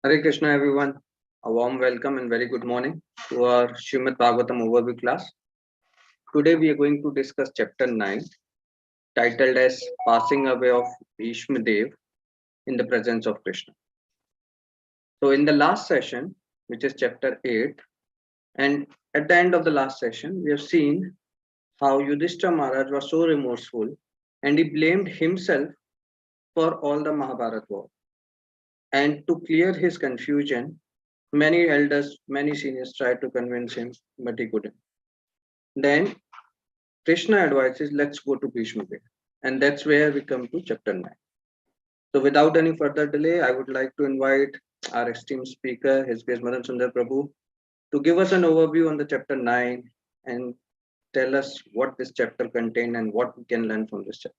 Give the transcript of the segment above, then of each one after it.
Hare Krishna, everyone. A warm welcome and very good morning to our Srimad Bhagavatam overview class. Today we are going to discuss chapter 9, titled as Passing Away of Bhishma Dev in the Presence of Krishna. So, in the last session, which is chapter 8, and at the end of the last session, we have seen how Yudhisthira Maharaj was so remorseful and he blamed himself for all the Mahabharata war. And to clear his confusion, many elders, many seniors tried to convince him, but he couldn't. Then Krishna advises, let's go to Bhishma Dev. And that's where we come to chapter 9. So without any further delay, I would like to invite our esteemed speaker, His Grace Madan Sundar Prabhu, to give us an overview on the chapter 9 and tell us what this chapter contains and what we can learn from this chapter.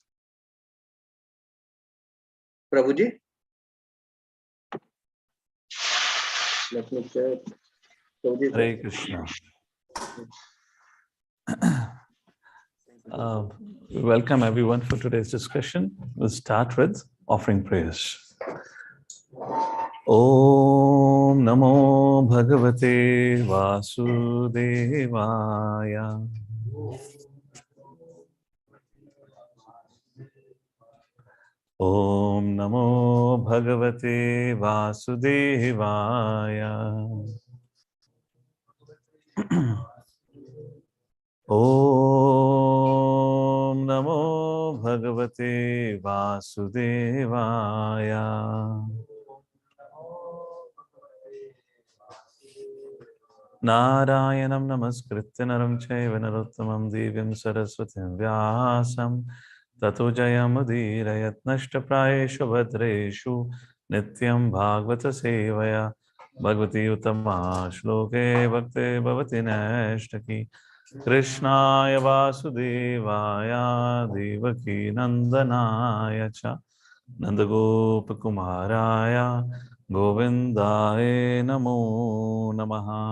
Prabhuji? Let me check. Prabhuji, Hare Krishna. Welcome everyone for today's discussion. We'll start with offering prayers. Om Namo Bhagavate Vasudevaya. Om Namo Bhagavate Vasudevaya. Om Namo Bhagavate Vasudevaya. Narayanam Namaskritya Naram Chaiva Narottamam Devyam Saraswatim Vyasam Tato Jayamudirayat Nashtaprayeshu Bhadreshu Nityam Bhagavata Sevaya Bhagavati Uttama Shloke Bhakti Bhavati Nashtaki Krishnaya Vasudevaya Devaki Nandanaya Cha Nandagopakumaraya Govindaya Namo Namaha.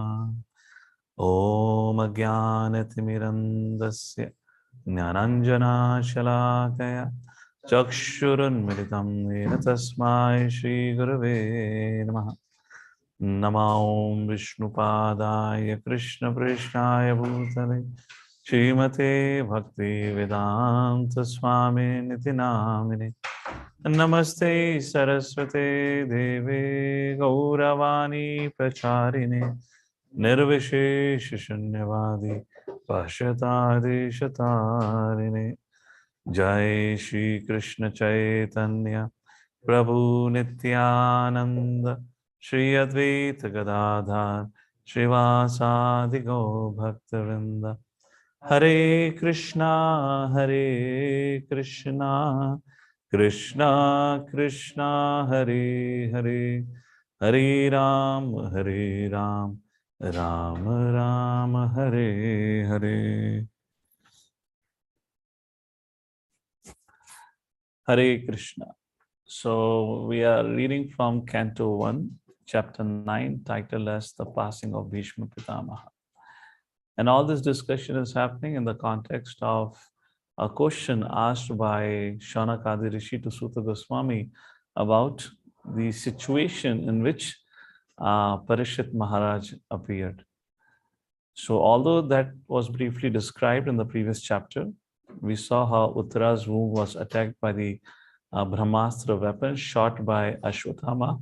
Om Ajnanatimirandasya Jnananjana Shalakaya Chakshurunmilitam Yena Tasmai Shri Gurave Namaha. Namo Vishnupadaya Krishna Prishnaya Bhutale Srimate Bhakti Vedanta Swami Niti Namine Namaste Saraswate Deve Gauravani Pracharine Nirvishesha Shunyavadi Pashyatadi Shatarine Jai Shri Krishna Chaitanya Prabhu Nityananda Shri Advaita Gadadhar Srivasadi Go Bhaktavinda Hare Krishna Krishna Krishna Hare Hare Hare Ram Ram Ram Hare Hare. Hare Krishna. So we are reading from Canto 1, chapter 9, titled as The Passing of Bhishma Pitamaha. And all this discussion is happening in the context of a question asked by Shaunakadi Rishi to Suta Goswami about the situation in which Parikshit Maharaj appeared. So although that was briefly described in the previous chapter, we saw how Uttara's womb was attacked by the Brahmastra weapon shot by Ashwatthama,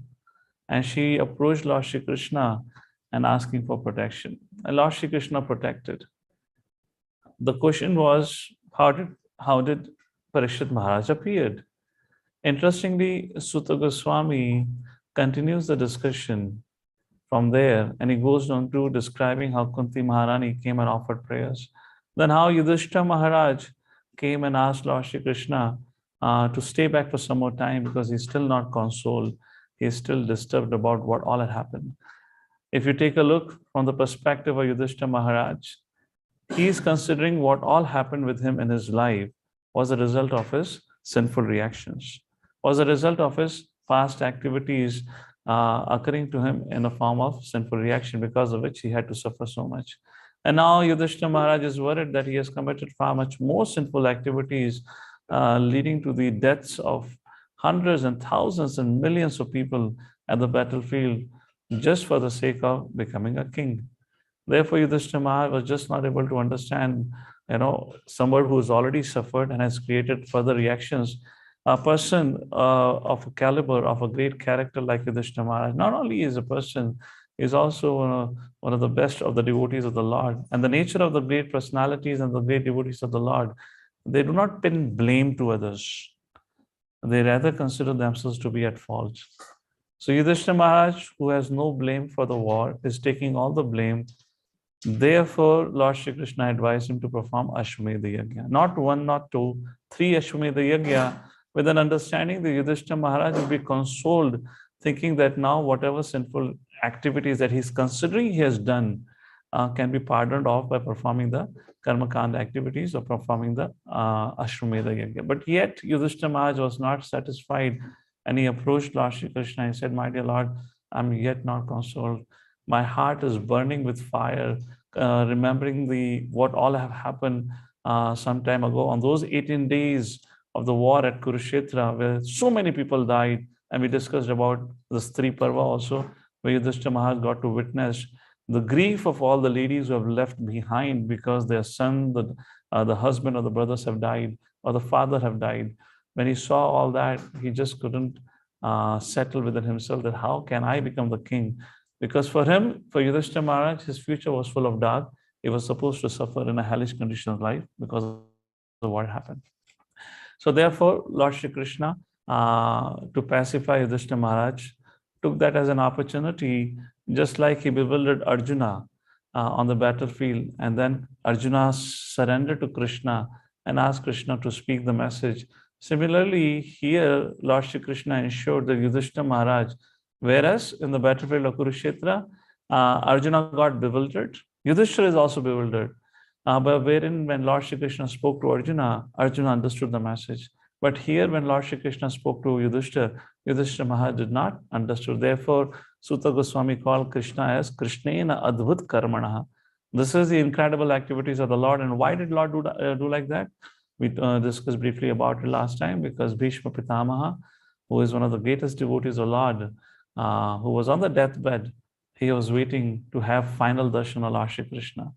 and she approached Lord Shri Krishna and asking for protection. And Lord Shri Krishna protected. The question was, how did Parikshit Maharaj appeared? Interestingly, Suta Goswami continues the discussion from there, and he goes on to describing how Kunti Maharani came and offered prayers. Then how Yudhisthira Maharaj came and asked Lord Shri Krishna to stay back for some more time because he's still not consoled. He's still disturbed about what all had happened. If you take a look from the perspective of Yudhisthira Maharaj, he is considering what all happened with him in his life was a result of his sinful reactions, was a result of his past activities occurring to him in a form of sinful reaction, because of which he had to suffer so much. And now Yudhisthira Maharaj is worried that he has committed far much more sinful activities, leading to the deaths of hundreds and thousands and millions of people at the battlefield just for the sake of becoming a king. Therefore, Yudhisthira was just not able to understand, somebody who's already suffered and has created further reactions. A person of a caliber, of a great character like Yudhisthira, not only is a person, is also one of the best of the devotees of the Lord. And the nature of the great personalities and the great devotees of the Lord, they do not pin blame to others. They rather consider themselves to be at fault. So Yudhishthira Maharaj, who has no blame for the war, is taking all the blame. Therefore, Lord Shri Krishna advised him to perform Ashwamedha Yajna. Not one, not two, three Ashwamedha Yajna, with an understanding that Yudhishthira Maharaj will be consoled, thinking that now whatever sinful activities that he's considering he has done can be pardoned off by performing the Karma Kanda activities or performing the Ashwamedha Yajna. But yet Yudhishthira Maharaj was not satisfied, and he approached Lord Shri Krishna and said, "My dear Lord, I'm yet not consoled. My heart is burning with fire, remembering what all have happened some time ago on those 18 days of the war at Kurukshetra, where so many people died." And we discussed about the Stri Parva also, where Yudhishthira Maharaj got to witness the grief of all the ladies who have left behind because their son, the husband or the brothers have died, or the father have died. When he saw all that, he just couldn't settle within himself that how can I become the king? Because for him, for Yudhishthira Maharaj, his future was full of dark. He was supposed to suffer in a hellish condition of life because of what happened. So therefore, Lord Shri Krishna, to pacify Yudhishthira Maharaj, took that as an opportunity, just like he bewildered Arjuna on the battlefield. And then Arjuna surrendered to Krishna and asked Krishna to speak the message. Similarly, here, Lord Shri Krishna ensured that Yudhishthira Maharaj, whereas in the battlefield of Kurukshetra, Arjuna got bewildered, Yudhishthira is also bewildered. But wherein when Lord Shri Krishna spoke to Arjuna, Arjuna understood the message. But here when Lord Shri Krishna spoke to Yudhishthira, Yudhishthira Maharaj did not understood. Therefore, Sutta Goswami called Krishna as Krishnena Adbhut Karmana. This is the incredible activities of the Lord. And why did Lord do like that? We discussed briefly about it last time, because Bhishma Pitamaha, who is one of the greatest devotees of Lord, who was on the deathbed, he was waiting to have final darshan of Lord Shri Krishna.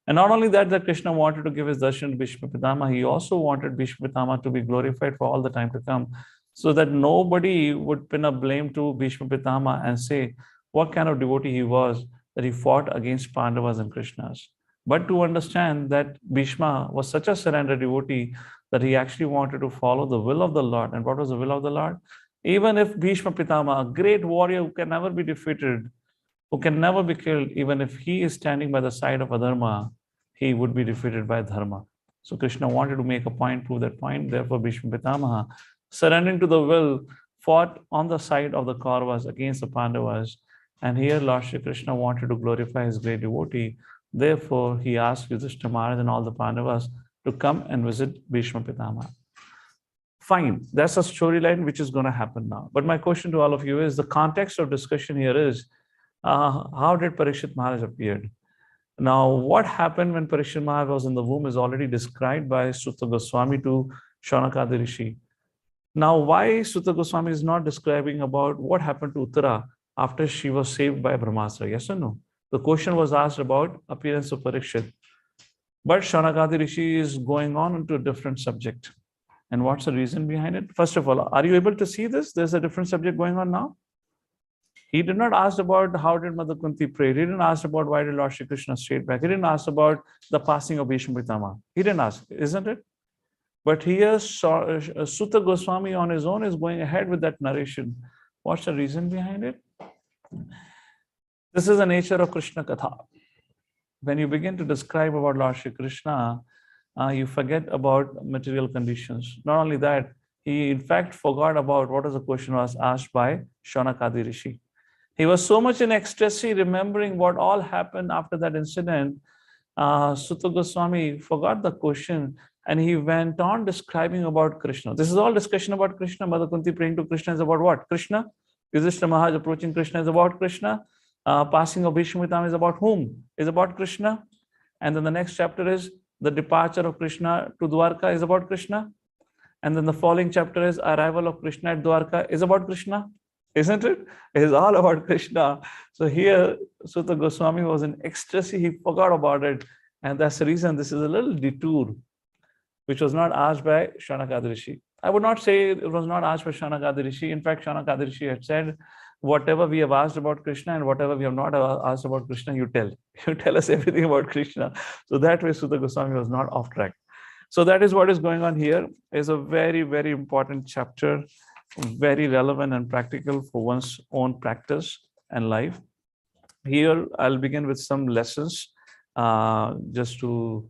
And not only that Krishna wanted to give his darshan to Bhishma Pitama, he also wanted Bhishma Pitama to be glorified for all the time to come, so that nobody would pin a blame to Bhishma Pitama and say what kind of devotee he was, that he fought against Pandavas and Krishnas. But to understand that Bhishma was such a surrendered devotee that he actually wanted to follow the will of the Lord. And what was the will of the Lord? Even if Bhishma Pitama, a great warrior who can never be defeated, who can never be killed, even if he is standing by the side of adharma, he would be defeated by dharma. So Krishna wanted to make a point, prove that point. Therefore, Bhishma Pitamaha, surrendering to the will, fought on the side of the Kauravas against the Pandavas. And here Lord Shri Krishna wanted to glorify his great devotee. Therefore, he asked Yudhishthira Maharaj and all the Pandavas to come and visit Bhishma Pitamaha. Fine, that's a storyline which is going to happen now. But my question to all of you is, the context of discussion here is, how did Parikshit Maharaj appeared? Now, what happened when Parikshit Maharaj was in the womb is already described by Sutta Goswami to Shaunakadi Rishi. Now, why Sutta Goswami is not describing about what happened to Uttara after she was saved by Brahmastra? Yes or no? The question was asked about appearance of Parikshit. But Shaunakadi Rishi is going on into a different subject. And what's the reason behind it? First of all, are you able to see this? There's a different subject going on now. He did not ask about how did Mother Kunti pray. He didn't ask about why did Lord Shri Krishna straight back. He didn't ask about the passing of Bhishma Pitama. He didn't ask, isn't it? But here, Sutta Goswami on his own is going ahead with that narration. What's the reason behind it? This is the nature of Krishna Katha. When you begin to describe about Lord Shri Krishna, you forget about material conditions. Not only that, he in fact forgot about what was the question was asked by Shaunakadi Rishi. He was so much in ecstasy, remembering what all happened after that incident. Sutta Goswami forgot the question and he went on describing about Krishna. This is all discussion about Krishna. Mother Kunti praying to Krishna is about what? Krishna. Yudhishthira Maharaj approaching Krishna is about Krishna. Passing of Bhishma Pitama is about whom? Is about Krishna. And then the next chapter is the departure of Krishna to Dwarka is about Krishna. And then the following chapter is arrival of Krishna at Dwarka is about Krishna. isn't it? It is all about Krishna. So here, Sutta Goswami was in ecstasy. He forgot about it. And that's the reason this is a little detour, which was not asked by Shanakadi Rishi. I would not say it was not asked by Shanakadi Rishi. In fact, Shanakadi Rishi had said, whatever we have asked about Krishna and whatever we have not asked about Krishna, you tell. You tell us everything about Krishna. So that way, Sutta Goswami was not off track. So that is what is going on here. Is a very, very important chapter, very relevant and practical for one's own practice and life. Here, I'll begin with some lessons just to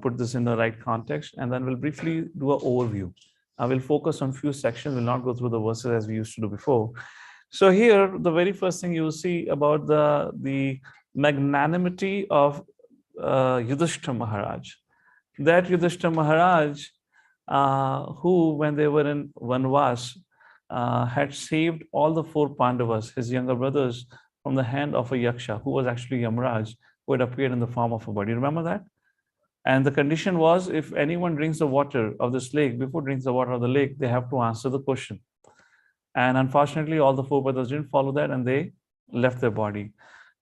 put this in the right context, and then we'll briefly do an overview. I will focus on few sections, will not go through the verses as we used to do before. So here, the very first thing you will see about the magnanimity of Yudhisthira Maharaj. That Yudhisthira Maharaj, who when they were in Vanvas, had saved all the 4 Pandavas, his younger brothers, from the hand of a Yaksha, who was actually Yamaraj, who had appeared in the form of a bird. You remember that? And the condition was, if anyone drinks the water of this lake, before drinks the water of the lake, they have to answer the question. And unfortunately, all the 4 brothers didn't follow that and they left their body.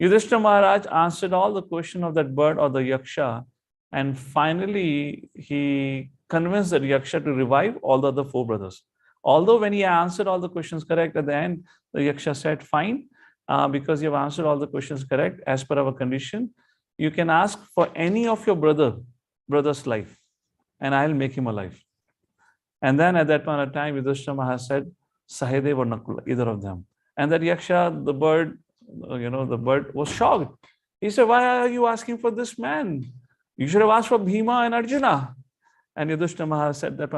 Yudhisthira Maharaj answered all the question of that bird or the Yaksha. And finally, he convinced that Yaksha to revive all the other 4 brothers. Although when he answered all the questions correct at the end, the Yaksha said, fine, because you have answered all the questions correct as per our condition, you can ask for any of your brother's life and I'll make him alive. And then at that point of time, Yudhisthira Maharaj said, Sahadev or Nakula, either of them. And that Yaksha, the bird, the bird was shocked. He said, why are you asking for this man? You should have asked for Bhima and Arjuna. And Yudhisthira Maharaj said that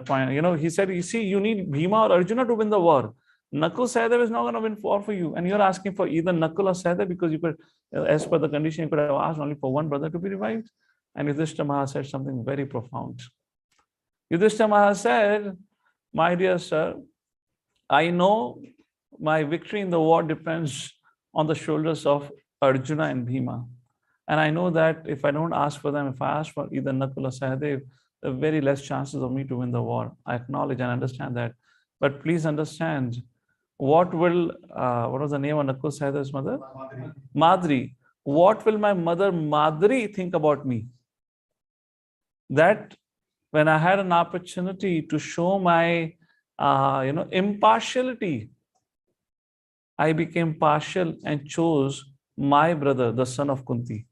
point, he said, you see, you need Bhima or Arjuna to win the war. Nakul Sahadev is not going to win war for you. And you're asking for either Nakul or Sahadev because you could, as per the condition, you could have asked only for one brother to be revived. And Yudhisthira Maharaj said something very profound. Yudhisthira Maharaj said, my dear sir, I know my victory in the war depends on the shoulders of Arjuna and Bhima. And I know that if I don't ask for them, if I ask for either Nakul or Sahadev, there are very less chances of me to win the war. I acknowledge and understand that. But please understand, what was the name of Nakul Sahadev's mother? Madri. What will my mother Madri think about me? That when I had an opportunity to show my impartiality, I became partial and chose my brother, the son of Kunti.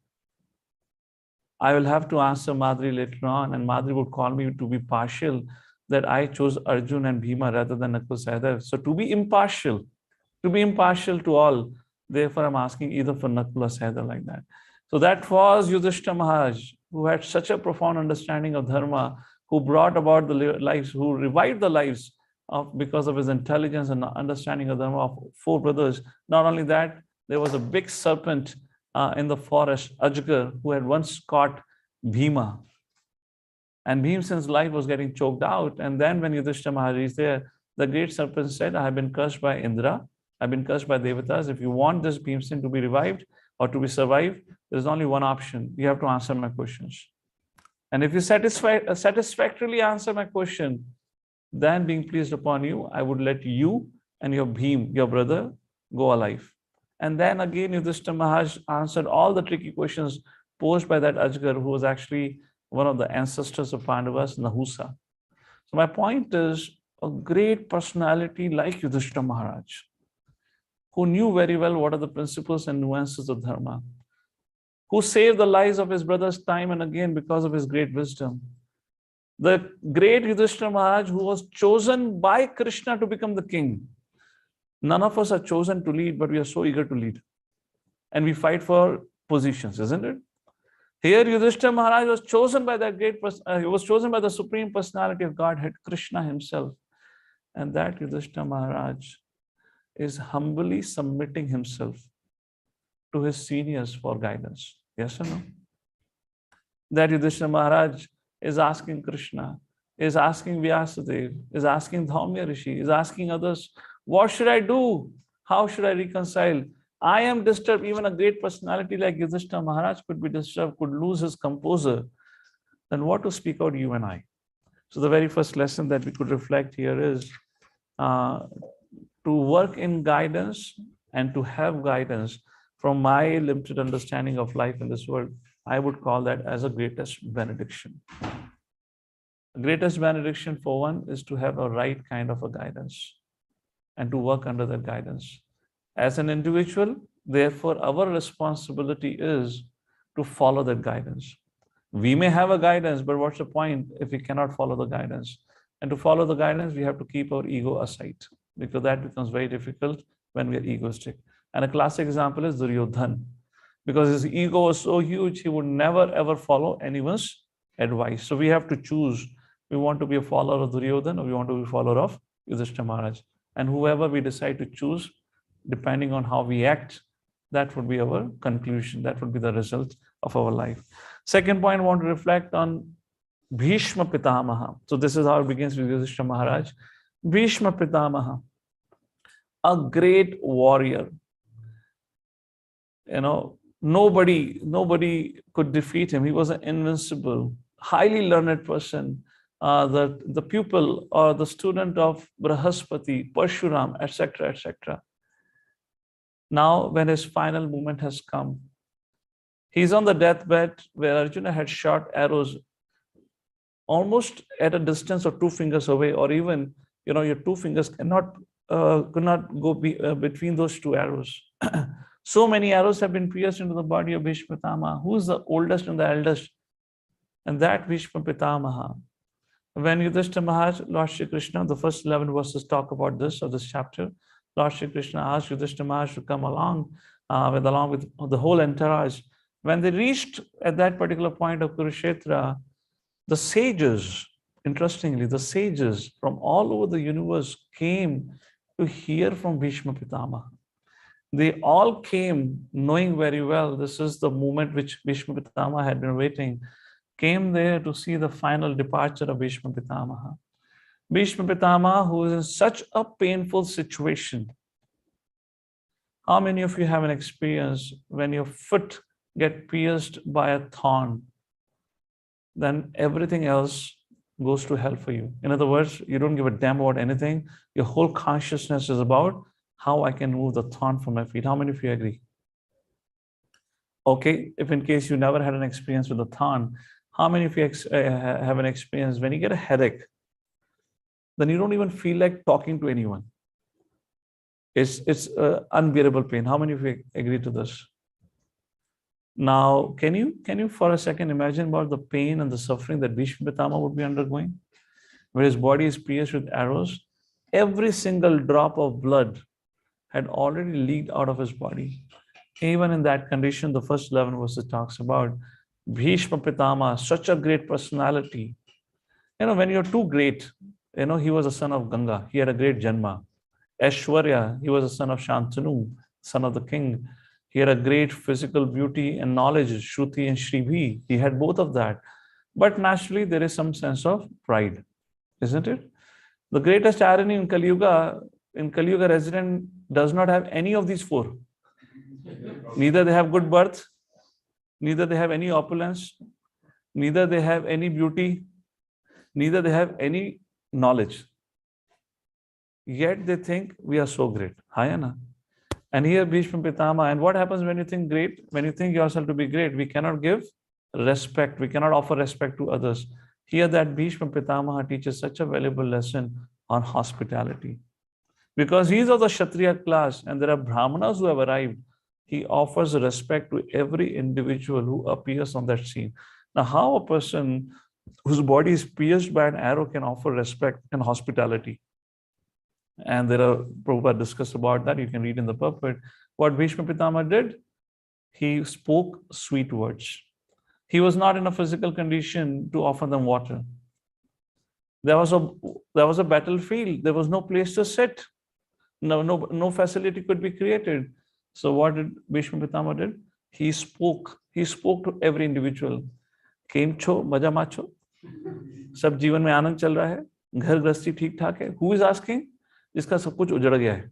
I will have to answer Madri later on, and Madri would call me to be partial, that I chose Arjun and Bhima rather than Nakul Sahadev. So to be impartial to all, therefore I'm asking either for Nakul or Sahadev like that. So that was Yudhisthira Maharaj, who had such a profound understanding of Dharma, who brought about the lives, who revived the lives because of his intelligence and understanding of Dharma of 4 brothers. Not only that, there was a big serpent in the forest, Ajgar, who had once caught Bhima. And Bhimsen's life was getting choked out. And then when Yudhisthira Maharaj is there, the great serpent said, I have been cursed by Indra. I've been cursed by Devatas. If you want this Bhimsen to be revived or to be survived, there's only one option. You have to answer my questions. And if you satisfactorily answer my question, then being pleased upon you, I would let you and your Bhim, your brother, go alive. And then again, Yudhisthira Maharaj answered all the tricky questions posed by that Ajgar, who was actually one of the ancestors of Pandavas, Nahusa. So my point is, a great personality like Yudhisthira Maharaj, who knew very well what are the principles and nuances of Dharma, who saved the lives of his brothers time and again because of his great wisdom. The great Yudhisthira Maharaj, who was chosen by Krishna to become the king. None of us are chosen to lead, but we are so eager to lead. And we fight for positions, isn't it? Here, Yudhisthira Maharaj was chosen by that great person. He was chosen by the Supreme Personality of Godhead, Krishna himself. And that Yudhisthira Maharaj is humbly submitting himself to his seniors for guidance. Yes or no? That Yudhisthira Maharaj is asking Krishna, is asking Vyasadeva, is asking Dhaumya Rishi, is asking others, what should I do? How should I reconcile? I am disturbed. Even a great personality like Yudhisthira Maharaj could be disturbed, could lose his composure. Then what to speak out you and I? So the very first lesson that we could reflect here is to to work in guidance and to have guidance from my limited understanding of life in this world, I would call that as a greatest benediction. The greatest benediction for one is to have a right kind of a guidance and to work under that guidance. As an individual, therefore, our responsibility is to follow that guidance. We may have a guidance, but what's the point if we cannot follow the guidance? And to follow the guidance, we have to keep our ego aside, because that becomes very difficult when we are egoistic. And a classic example is Duryodhan. Because his ego was so huge, he would never ever follow anyone's advice. So we have to choose. We want to be a follower of Duryodhan or we want to be a follower of Yudhisthira Maharaj. And whoever we decide to choose, depending on how we act, that would be our conclusion. That would be the result of our life. Second point, I want to reflect on Bhishma Pitamaha. So this is how it begins with Yudhisthira Maharaj. Bhishma Pitamaha, a great warrior. Nobody could defeat him. He was an invincible, highly learned person. The pupil or the student of Brahaspati, Parshuram, etc., etc. Now, when his final moment has come, he's on the deathbed where Arjuna had shot arrows almost at a distance of 2 fingers away, or even, your 2 fingers could not go between those 2 arrows. So many arrows have been pierced into the body of Bhishma Pitamaha. Who is the oldest and the eldest? And that Bhishma Pitamaha. When Yudhisthira Maharaj, Lord Shri Krishna, the first 11 verses talk about this, of this chapter, Lord Shri Krishna asked Yudhisthira Maharaj to come along with the whole entourage. When they reached at that particular point of Kurukshetra, the sages, interestingly, the sages from all over the universe came to hear from Bhishma Pitamaha. They all came knowing very well this is the moment which Bhishma Pitamaha had been waiting, came there to see the final departure of Bhishma Pitamaha. Bhishma Pitamaha, who is in such a painful situation. How many of you have an experience when your foot gets pierced by a thorn? Then everything else goes to hell for you. In other words, you don't give a damn about anything. Your whole consciousness is about how I can remove the thorn from my feet. How many of you agree? Okay, if in case you never had an experience with a thorn, how many of you have an experience when you get a headache, then you don't even feel like talking to anyone? It's unbearable pain. How many of you agree to this? Now, can you for a second imagine about the pain and the suffering that Bhishma Pitamaha would be undergoing? Where his body is pierced with arrows, every single drop of blood had already leaked out of his body. Even in that condition, the first 11 verses talks about Bhishma Pitamaha, such a great personality. When you're too great, he was a son of Ganga. He had a great Janma. Aishwarya, he was a son of Shantanu, son of the king. He had a great physical beauty and knowledge, Shruti and Shribhi. He had both of that. But naturally, there is some sense of pride, isn't it? The greatest irony in Kali Yuga resident does not have any of these 4. Neither they have good birth, neither they have any opulence, neither they have any beauty, neither they have any knowledge. Yet they think we are so great. Hayana. And here Bhishma Pitamaha. And what happens when you think great? When you think yourself to be great, we cannot give respect. We cannot offer respect to others. Here that Bhishma Pitamaha teaches such a valuable lesson on hospitality. Because he is of the Kshatriya class and there are Brahmanas who have arrived, he offers respect to every individual who appears on that scene. Now, how a person whose body is pierced by an arrow can offer respect and hospitality? And Prabhupada discussed about that. You can read in the purport. What Bhishma Pitamaha did, he spoke sweet words. He was not in a physical condition to offer them water. There was a battlefield. There was no place to sit. No facility could be created. So what did Bhishma Pitamaha did? He spoke to every individual. Kem cho, maja macho. Sab जीवन में आनंद चल रहा है, घर गृहस्थी ठीक ठाक है. Who is asking? जिसका सब कुछ उजड़ गया है.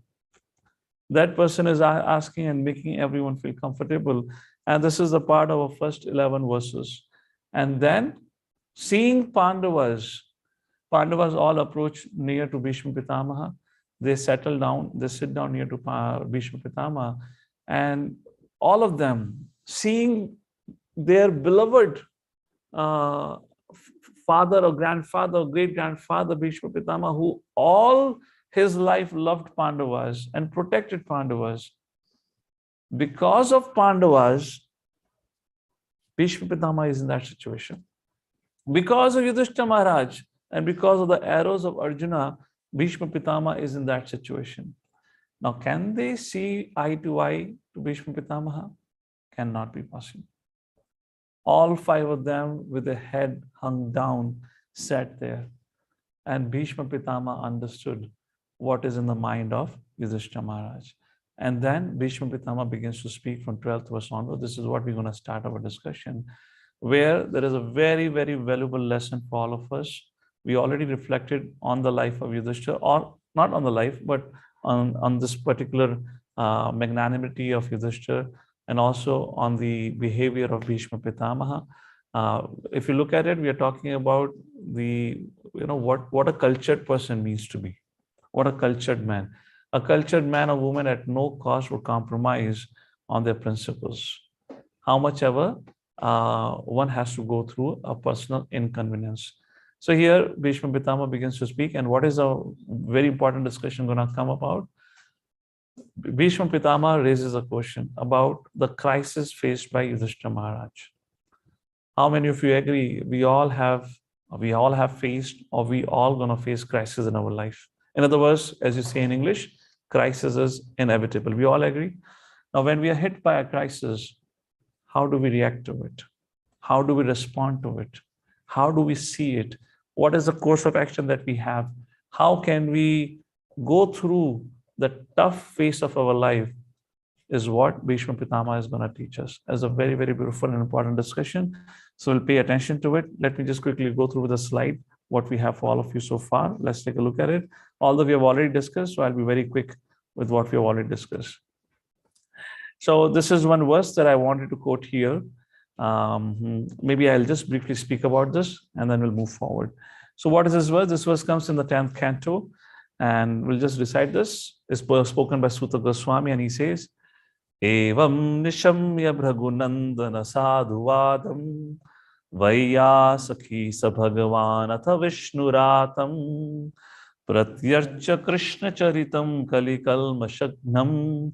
That person is asking and making everyone feel comfortable. And this is the part of our first 11 verses. And then seeing Pandavas all approach near to Bhishma Pitamaha. they settle down, they sit down near to Bhishma Pitama, and all of them seeing their beloved uh, father or grandfather or great grandfather Bhishma Pitama, who all his life loved Pandavas and protected Pandavas. Because of Pandavas, Bhishma Pitama is in that situation. Because of Yudhisthira Maharaj and because of the arrows of Arjuna, Bhishma Pitama is in that situation. Now, can they see eye to eye to Bhishma Pitamaha? Cannot be possible. All five of them with their head hung down sat there. And Bhishma Pitama understood what is in the mind of Yudhisthira Maharaj. And then Bhishma Pitama begins to speak from 12th verse onward. This is what we're going to start our discussion, where there is a very, very valuable lesson for all of us. We already reflected on the life of Yudhisthira, or not on the life, but on this particular magnanimity of Yudhisthira, and also on the behavior of Bhishma Pitamaha. If you look at it, we are talking about what a cultured person means to be. What a cultured man. A cultured man or woman at no cost would compromise on their principles. How much ever one has to go through a personal inconvenience. So here Bhishma Pitama begins to speak, and what is a very important discussion going to come about? Bhishma Pitama raises a question about the crisis faced by Yudhisthira Maharaj. How many of you agree we all have faced, or we all going to face crisis in our life? In other words, as you say in English, crisis is inevitable. We all agree. Now, when we are hit by a crisis, how do we react to it? How do we respond to it? How do we see it? What is the course of action that we have? How can we go through the tough phase of our life is what Bhishma Pitama is going to teach us as a very, very beautiful and important discussion. So we'll pay attention to it. Let me just quickly go through the slide, what we have for all of you so far. Let's take a look at it. Although we have already discussed, so I'll be very quick with what we have already discussed. So this is one verse that I wanted to quote here. Maybe I'll just briefly speak about this and then we'll move forward. So what is this verse? This verse comes in the 10th canto, and we'll just recite this. It's spoken by Suta Goswami, and he says, Evam nishamya bhragunandana sadhuvadam Vaiyasakhi sa bhagavan atha vishnuratam pratyarcha krishna charitam kalikalmashagnam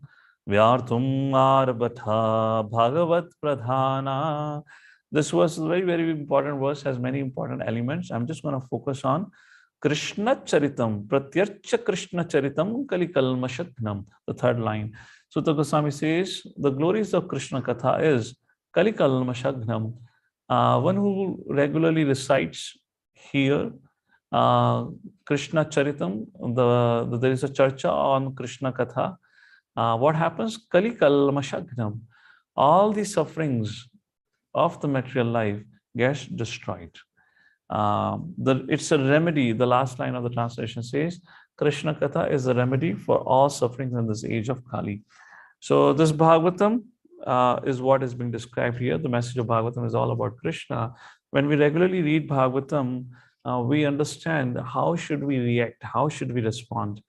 vyarthum arbhatha bhagavat pradhana. This verse is a very, very important verse, has many important elements. I'm just going to focus on Krishna charitam, pratyarcha Krishna charitam kalikalmashagnam, the third line. Sutta Goswami says, the glories of Krishna Katha is kalikalmashagnam. One who regularly recites here Krishna Charitam, there is a charcha on Krishna Katha. What happens? Kalikalmashagnam. All the sufferings of the material life gets destroyed. It's a remedy. The last line of the translation says, Krishna Katha is a remedy for all sufferings in this age of Kali. So this Bhagavatam is what is being described here. The message of Bhagavatam is all about Krishna. When we regularly read Bhagavatam, we understand how should we react, how should we respond.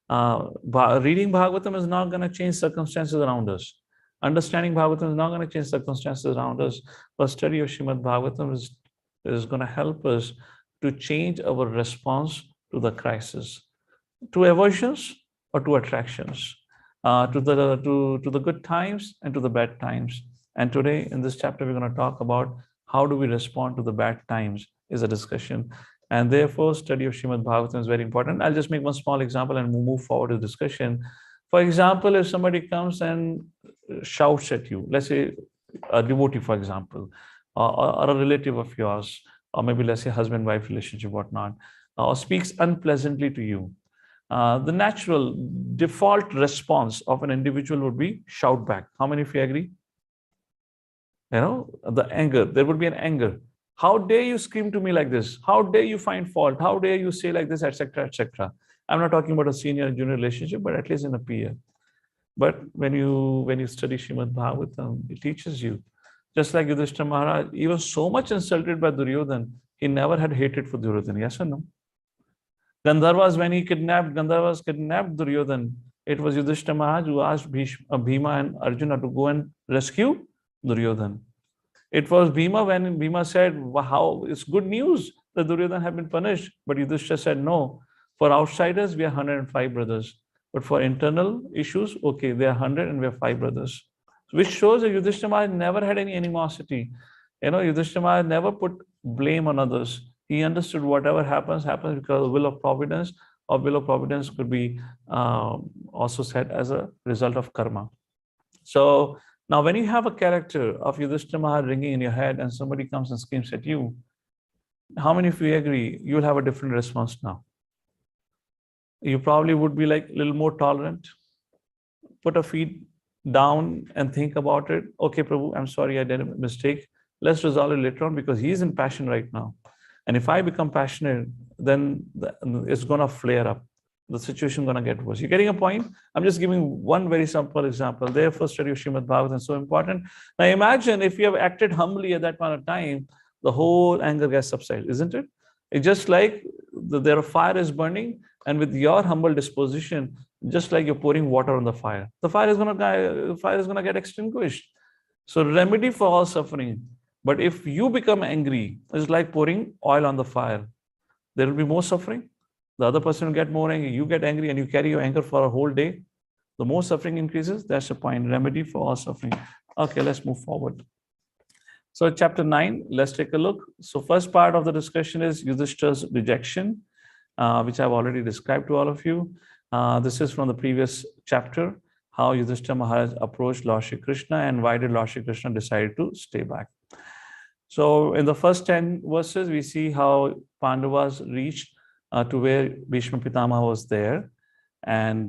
Reading Bhagavatam is not going to change circumstances around us. Understanding Bhagavatam is not going to change circumstances around us. But study of Srimad Bhagavatam is going to help us to change our response to the crisis, to aversions or to attractions. To the good times and to the bad times. And today in this chapter, we're going to talk about how do we respond to the bad times is a discussion. And therefore, study of Srimad Bhagavatam is very important. I'll just make one small example and move forward to discussion. For example, if somebody comes and shouts at you, let's say a devotee, for example, or a relative of yours, or maybe let's say husband-wife relationship, whatnot, or speaks unpleasantly to you, the natural default response of an individual would be shout back. How many of you agree? The anger, there would be an anger. How dare you scream to me like this? How dare you find fault? How dare you say like this, etc., etc. I'm not talking about a senior and junior relationship, but at least in a peer. But when you study Srimad Bhagavatam, it teaches you. Just like Yudhisthira Maharaj, he was so much insulted by Duryodhana, he never had hatred for Duryodhana. Yes or no? Gandharvas, when he kidnapped, Gandharvas kidnapped Duryodhan. It was Yudhishthira Maharaj who asked Bhima and Arjuna to go and rescue Duryodhan. It was Bhima when Bhima said, how it's good news that Duryodhan have been punished. But Yudhishthira said, no, for outsiders, we are 105 brothers. But for internal issues, okay, they are 100 and we are 5 brothers. Which shows that Yudhishthira Maharaj never had any animosity. Yudhishthira Maharaj never put blame on others. He understood whatever happens because of the will of providence, or will of providence could be also said as a result of karma. So now when you have a character of Yudhishthira Maharaj ringing in your head and somebody comes and screams at you, how many of you agree you'll have a different response now? You probably would be like a little more tolerant, put a feet down and think about it. Okay, Prabhu, I'm sorry, I did a mistake. Let's resolve it later on because he's in passion right now. And if I become passionate, then it's going to flare up. The situation is going to get worse. You're getting a point? I'm just giving one very simple example. Therefore, study of Srimad Bhagavat is so important. Now imagine if you have acted humbly at that point of time, the whole anger gets subsided, isn't it? It's just like their fire is burning, and with your humble disposition, just like you're pouring water on the fire is going to get extinguished. So remedy for all suffering. But if you become angry, it's like pouring oil on the fire. There will be more suffering. The other person will get more angry. You get angry and you carry your anger for a whole day. The more suffering increases. That's the point. Remedy for all suffering. Okay, let's move forward. So chapter 9, let's take a look. So first part of the discussion is Yudhishthira's rejection, which I've already described to all of you. This is from the previous chapter, how Yudhishthira Maharaj approached Lord Shri Krishna and why did Lord Shri Krishna decide to stay back. So in the first 10 verses, we see how Pandavas reached to where Bhishma Pitama was there, and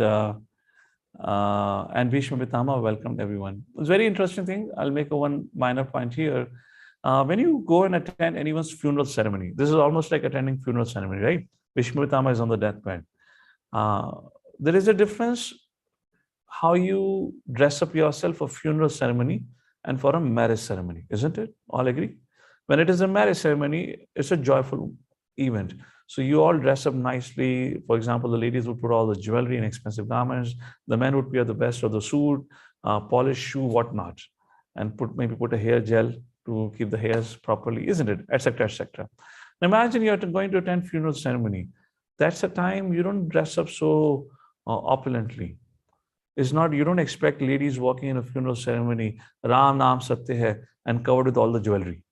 Bhishma Pitama welcomed everyone. It's a very interesting thing. I'll make one minor point here. When you go and attend anyone's funeral ceremony, this is almost like attending funeral ceremony, right? Bhishma Pitama is on the deathbed. There is a difference how you dress up yourself for funeral ceremony and for a marriage ceremony, isn't it? All agree? When it is a marriage ceremony, it's a joyful event. So you all dress up nicely. For example, the ladies would put all the jewelry and expensive garments. The men would wear the best of the suit, polished shoe, whatnot, and maybe put a hair gel to keep the hairs properly, isn't it? Etc. etc. Imagine you're going to attend funeral ceremony. That's a time you don't dress up so opulently. It's not, you don't expect ladies walking in a funeral ceremony, Ram Naam Satya Hai, and covered with all the jewelry.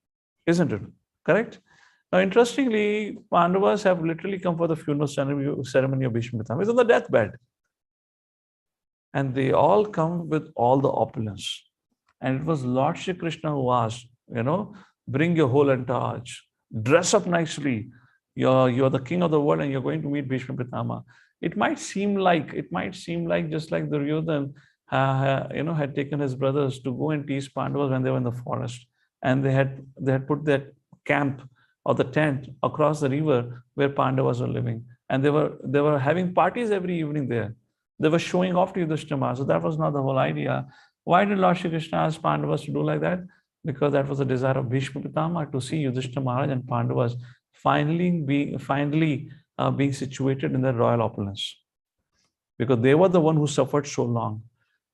Isn't it? Correct? Now, interestingly, Pandavas have literally come for the funeral ceremony of Bhishma Pitama. He's on the deathbed. And they all come with all the opulence. And it was Lord Shri Krishna who asked, bring your whole entourage, dress up nicely. You're the king of the world and you're going to meet Bhishma Pitama. It might seem like just like Duryodhan had taken his brothers to go and tease Pandavas when they were in the forest. And they had put that camp or the tent across the river where Pandavas were living. And they were having parties every evening there. They were showing off to Yudhishthira. So that was not the whole idea. Why did Lord Shri Krishna ask Pandavas to do like that? Because that was the desire of Bhishma Pitama to see Yudhishthira Maharaj and Pandavas finally being situated in their royal opulence. Because they were the one who suffered so long.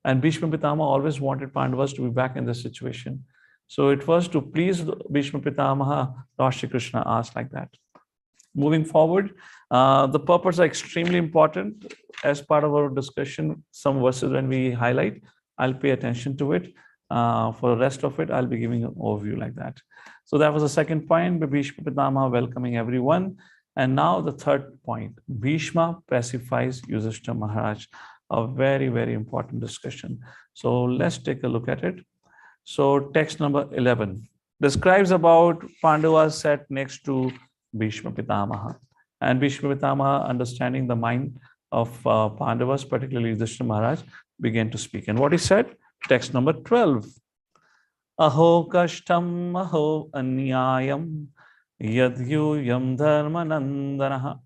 And Bhishma Pitama always wanted Pandavas to be back in this situation. So it was to please Bhishma Pitamaha, Lord Shri Krishna asked like that. Moving forward, the purports are extremely important. As part of our discussion, some verses when we highlight, I'll pay attention to it. For the rest of it, I'll be giving an overview like that. So that was the second point, Bhishma Pitamaha welcoming everyone. And now the third point, Bhishma pacifies Yudhishthira Maharaj. A very, very important discussion. So let's take a look at it. So text number 11 describes about Pandavas sat next to Bhishma Pitamaha. And Bhishma Pitamaha, understanding the mind of Pandavas, particularly Yudhishthira Maharaj, began to speak. And what he said? Text number 12. Aho kashtam aho anyayam yadhyuyam dharmanandanaha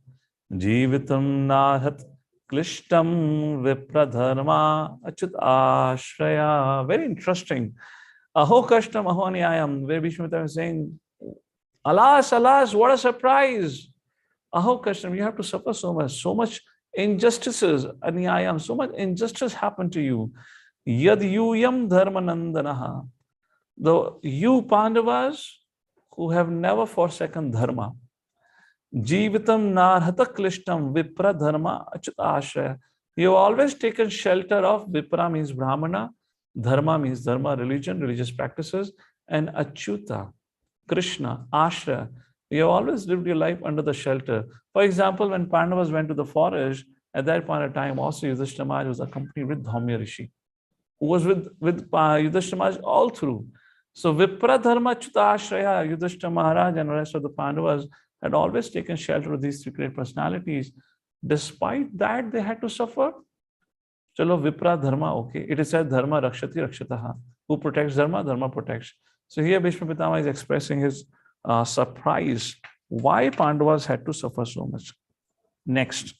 jivitam nahat klishtam vipradharma achyut ashraya. Very interesting. Aho kashtam aho anyayam, where Bhishma Pitama is saying, alas, alas, what a surprise. Aho Krishna, you have to suffer so much injustices, aniyayam, so much injustice happened to you. Yad yuyam dharmanandanaha. You Pandavas who have never forsaken dharma. Jivitam narhata klishtam vipra dharma achyuta ashraya. You have always taken shelter of vipra means brahmana, dharma means dharma, religion, religious practices, and achyuta, Krishna, ashraya. You have always lived your life under the shelter. For example, when Pandavas went to the forest, at that point of time, also Yudhisthira was accompanied with Dhaumya Rishi, who was with Yudhisthira all through. So Vipra Dharma Chuta Ashraya, Yudhishthira Maharaj and the rest of the Pandavas had always taken shelter of these three great personalities. Despite that, they had to suffer. Chalo Vipra Dharma, okay. It is said Dharma Rakshati Rakshataha. Who protects Dharma? Dharma protects. So here Bhishma Pitama is expressing his surprise why Pandavas had to suffer so much. Next.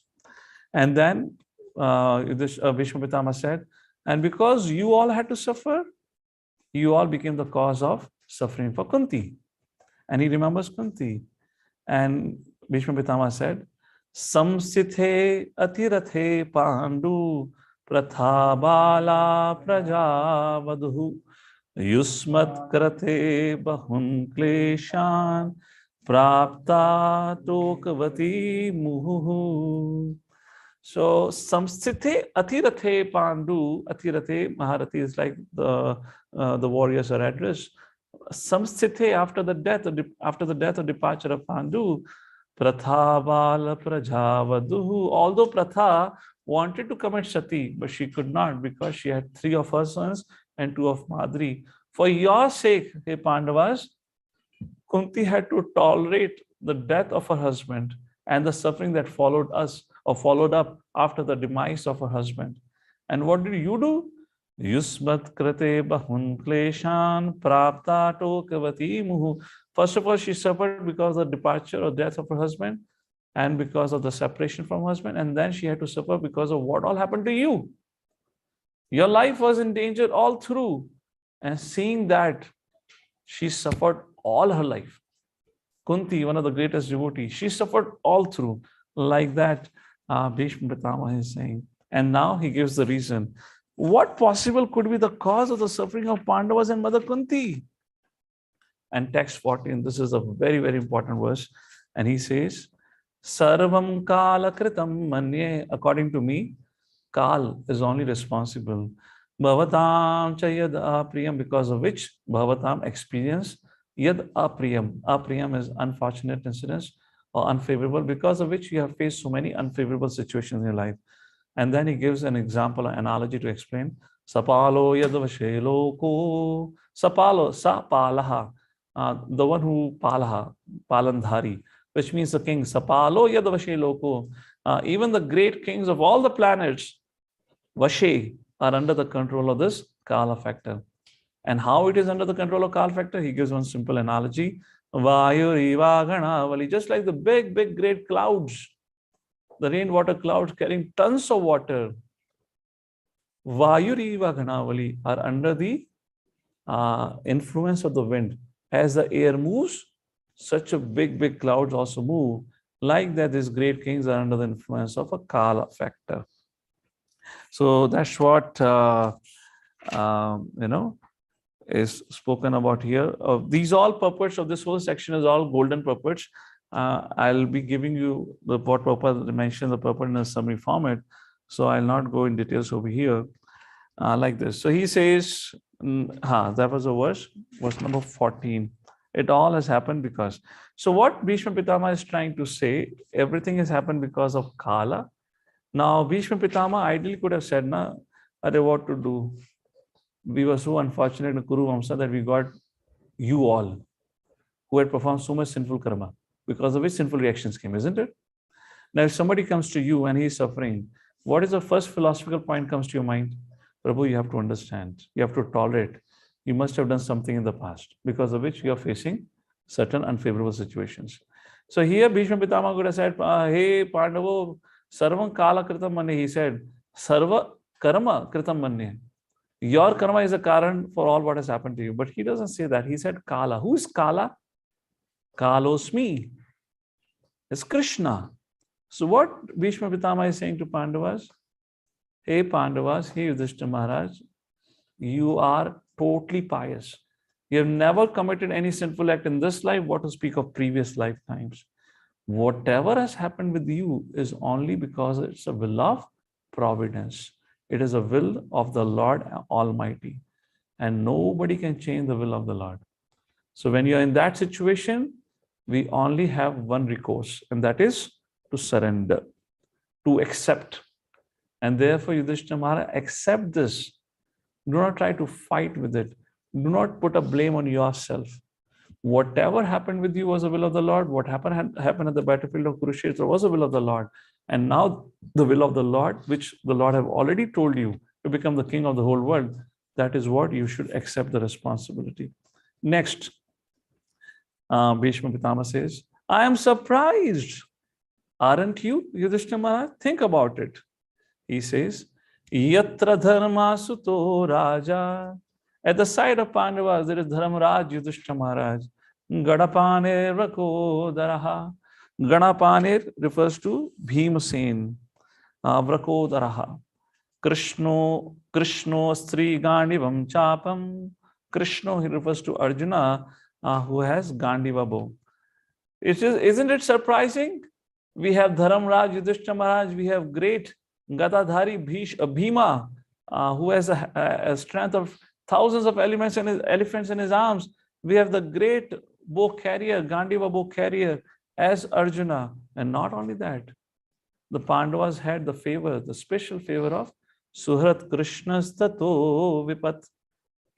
And then Bhishma Pitama said, and because you all had to suffer, you all became the cause of suffering for Kunti. And he remembers Kunti. And Bhishma Pitama said, Samsithe atirathe pandu prathabala prajavadhu yusmat krate bahun kleshan prapta tokavati muhu. So samsthite athirathe pandu, athirathe Maharati is like the warriors are addressed. Samsthite after the death or departure of Pandu, Prathabala Prajavaduhu. Although Pratha wanted to commit Sati, but she could not because she had 3 of her sons and 2 of Madri. For your sake, hey Pandavas, Kunti had to tolerate the death of her husband and the suffering that followed up after the demise of her husband. And what did you do? Yusmat krate bahun kleshan prapta tokavati muhu. First of all, she suffered because of the departure or death of her husband and because of the separation from her husband. And then she had to suffer because of what all happened to you. Your life was in danger all through. And seeing that, she suffered all her life. Kunti, one of the greatest devotees, she suffered all through. Like that, Bhishma Pitama is saying. And now he gives the reason. What possible could be the cause of the suffering of Pandavas and Mother Kunti? And text 14, this is a very, very important verse. And he says, Sarvam Kala Kritam Manye. According to me, Kal is only responsible. Bhavatam Chayad Apriyam, because of which Bhavatam experience Yad Apriyam. Apriyam is unfortunate incidents or unfavorable, because of which you have faced so many unfavorable situations in your life. And then he gives an example, an analogy to explain. Sapalo yadvashe loko. Sapalo, sapalaha. The one who palaha, palandhari, which means the king. Sapalo yadvashe loko. Even the great kings of all the planets, vashe, are under the control of this Kala factor. And how it is under the control of Kala factor? He gives one simple analogy. Vayuriva ganavali. Just like the big, great clouds, the rainwater clouds carrying tons of water, Vayuriva Ghanavali, are under the influence of the wind. As the air moves, such a big clouds also move. Like that, these great kings are under the influence of a Kala factor. So that's what is spoken about here. These all purports of this whole section is all golden purports. I'll be giving you the what Prabhupada mentioned the purport in a summary format, so I'll not go in details over here like this. So he says, that was a verse number 14. It all has happened because. So what Bhishma Pitama is trying to say, everything has happened because of Kala. Now Bhishma Pitama ideally could have said, what to do? We were so unfortunate in Kuru Kamsa that we got you all who had performed so much sinful karma, because of which sinful reactions came, isn't it? Now, if somebody comes to you and he's suffering, what is the first philosophical point comes to your mind? Prabhu, you have to understand, you have to tolerate. You must have done something in the past, because of which you are facing certain unfavorable situations. So here Bhishma Pitama could have said, hey, Pandavo, Sarvam Kala Kritam Manye. He said, Sarva Karma Kritam Manye. Your karma is a karan for all what has happened to you. But he doesn't say that. He said Kala. Who is Kala? Kalosmi. is Krishna. So what Bhishma Pitama is saying to Pandavas? Hey Pandavas, hey Yudhishthira Maharaj, you are totally pious. You have never committed any sinful act in this life, what to speak of previous lifetimes. Whatever has happened with you is only because it's a will of providence. It is a will of the Lord Almighty. And nobody can change the will of the Lord. So when you're in that situation, we only have one recourse, and that is to surrender, to accept. And therefore, Yudhishthira Maharaj, accept this. Do not try to fight with it. Do not put a blame on yourself. Whatever happened with you was the will of the Lord. What happened at the battlefield of Kurukshetra was the will of the Lord. And now the will of the Lord, which the Lord have already told you to become the king of the whole world, that is what you should accept the responsibility. Next, Bhishma Pitama says, I am surprised. Aren't you, Yudhishthira Maharaj? Think about it. He says, Yatra dharma suto raja. At the side of Pandavas, there is Dharmaraj Yudhishthira Maharaj. Gadapanir Vrakodaraha. Gadapanir refers to Bhimasen. Vrakodaraha. Krishno Stri Gandivam Chapam. Krishna, he refers to Arjuna, who has Gandiva bow. Isn't it surprising? We have Dharmaraj Yudhishthira Maharaj, we have great Gadadhari Bhima, who has a strength of thousands of elephants in his arms. We have the great bow carrier, Gandiva bow carrier as Arjuna. And not only that, the Pandavas had the favor, the special favor of Suhrat Krishna's Tato Vipat,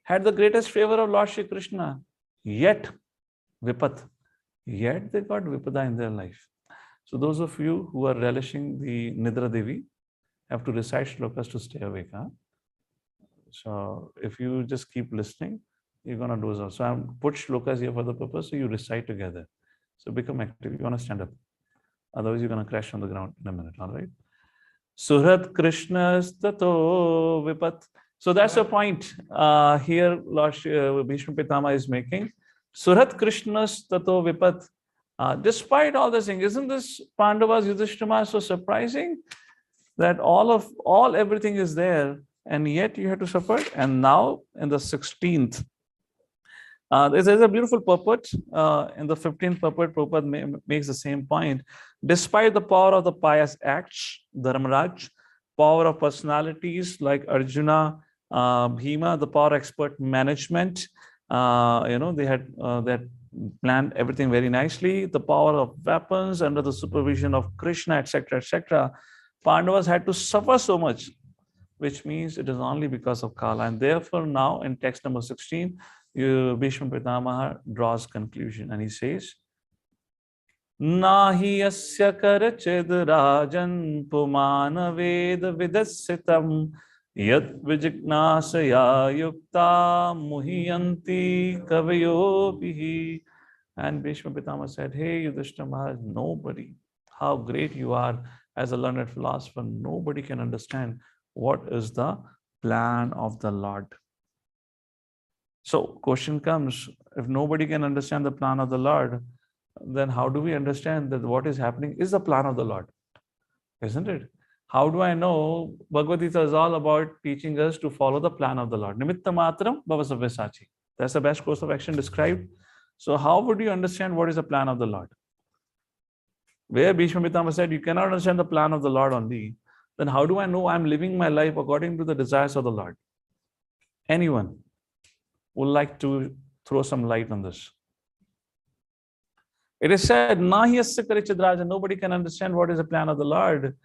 had the greatest favor of Lord Shri Krishna. Yet they got Vipada in their life. So those of you who are relishing the Nidra Devi have to recite shlokas to stay awake. Huh? So if you just keep listening, you're going to doze off. So I'm put shlokas here for the purpose, so you recite together. So become active. You want to stand up. Otherwise, you're going to crash on the ground in a minute. All right. Suhrat Krishna's Tato Vipat. So that's the point here Lord Bhishma Pitama is making. Surat Krishna's Tato Vipat. Despite all this thing, isn't this Pandavas Yudhishthira so surprising that everything is there and yet you have to suffer? And now in the 16th, there's a beautiful purport. In the 15th purport, Prabhupada makes the same point. Despite the power of the pious acts, Dharmaraj, power of personalities like Arjuna, Bhima, the power of expert management, they had planned everything very nicely. The power of weapons under the supervision of Krishna, etc., etc. Pandavas had to suffer so much, which means it is only because of Kala. And therefore, now in text number 16, Bhishma Pitama draws conclusion, and he says, Nahi asya karachid rajan pumana veda vidasitam yat vijignasaya yukta muhiyanti kavayo bihi. And Bhishma Pitama said, hey Yudhishthira Maharaj, nobody, how great you are as a learned philosopher, nobody can understand what is the plan of the Lord. So question comes, if nobody can understand the plan of the Lord, then how do we understand that what is happening is the plan of the Lord? Isn't it? How do I know? Bhagavad Gita is all about teaching us to follow the plan of the Lord. Nimitta matram bhava sabyasachi. That's the best course of action described. So how would you understand what is the plan of the Lord? Where Bhishma Pitama said, you cannot understand the plan of the Lord only, then how do I know I'm living my life according to the desires of the Lord? Anyone would like to throw some light on this? It is said, Nahyasya karichidraja, nobody can understand what is the plan of the Lord.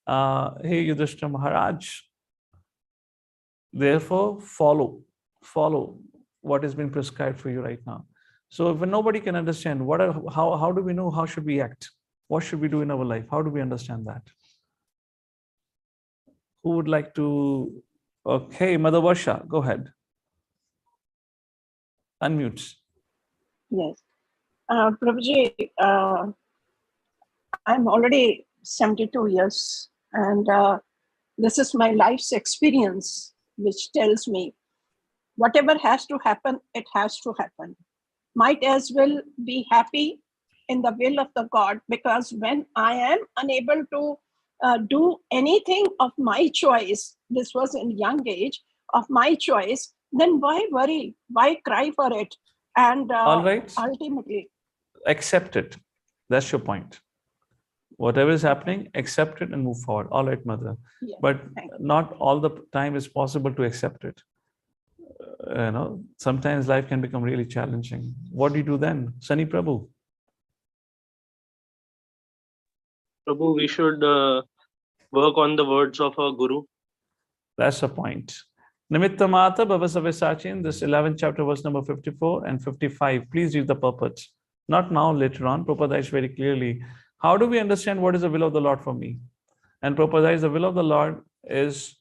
Hey Yudhishthira Maharaj, therefore follow what has been prescribed for you right now. So if nobody can understand, how do we know how should we act? What should we do in our life? How do we understand that? Who would like to? Okay, Mother Varsha, go ahead. Unmute. Yes. Prabhuji, I'm already 72 years and this is my life's experience which tells me whatever has to happen, it has to happen. Might as well be happy in the will of the God, because when I am unable to do anything of my choice, this was in young age, of my choice, then why worry? Why cry for it? And All right. ultimately, Accept it. That's your point. Whatever is happening, accept it and move forward. All right, mother. yeah, But thank you. not all the time is possible to accept it. Sometimes life can become really challenging. What do you do then? Sunny Prabhu. Prabhu, we should work on the words of our Guru. That's the point. Nimitta Mata Bhavasavesachin, this 11th chapter, verse number 54 and 55. Please read the purport. Not now, later on. Prabhupada is very clearly. How do we understand what is the will of the Lord for me? And Prabhupada is the will of the Lord is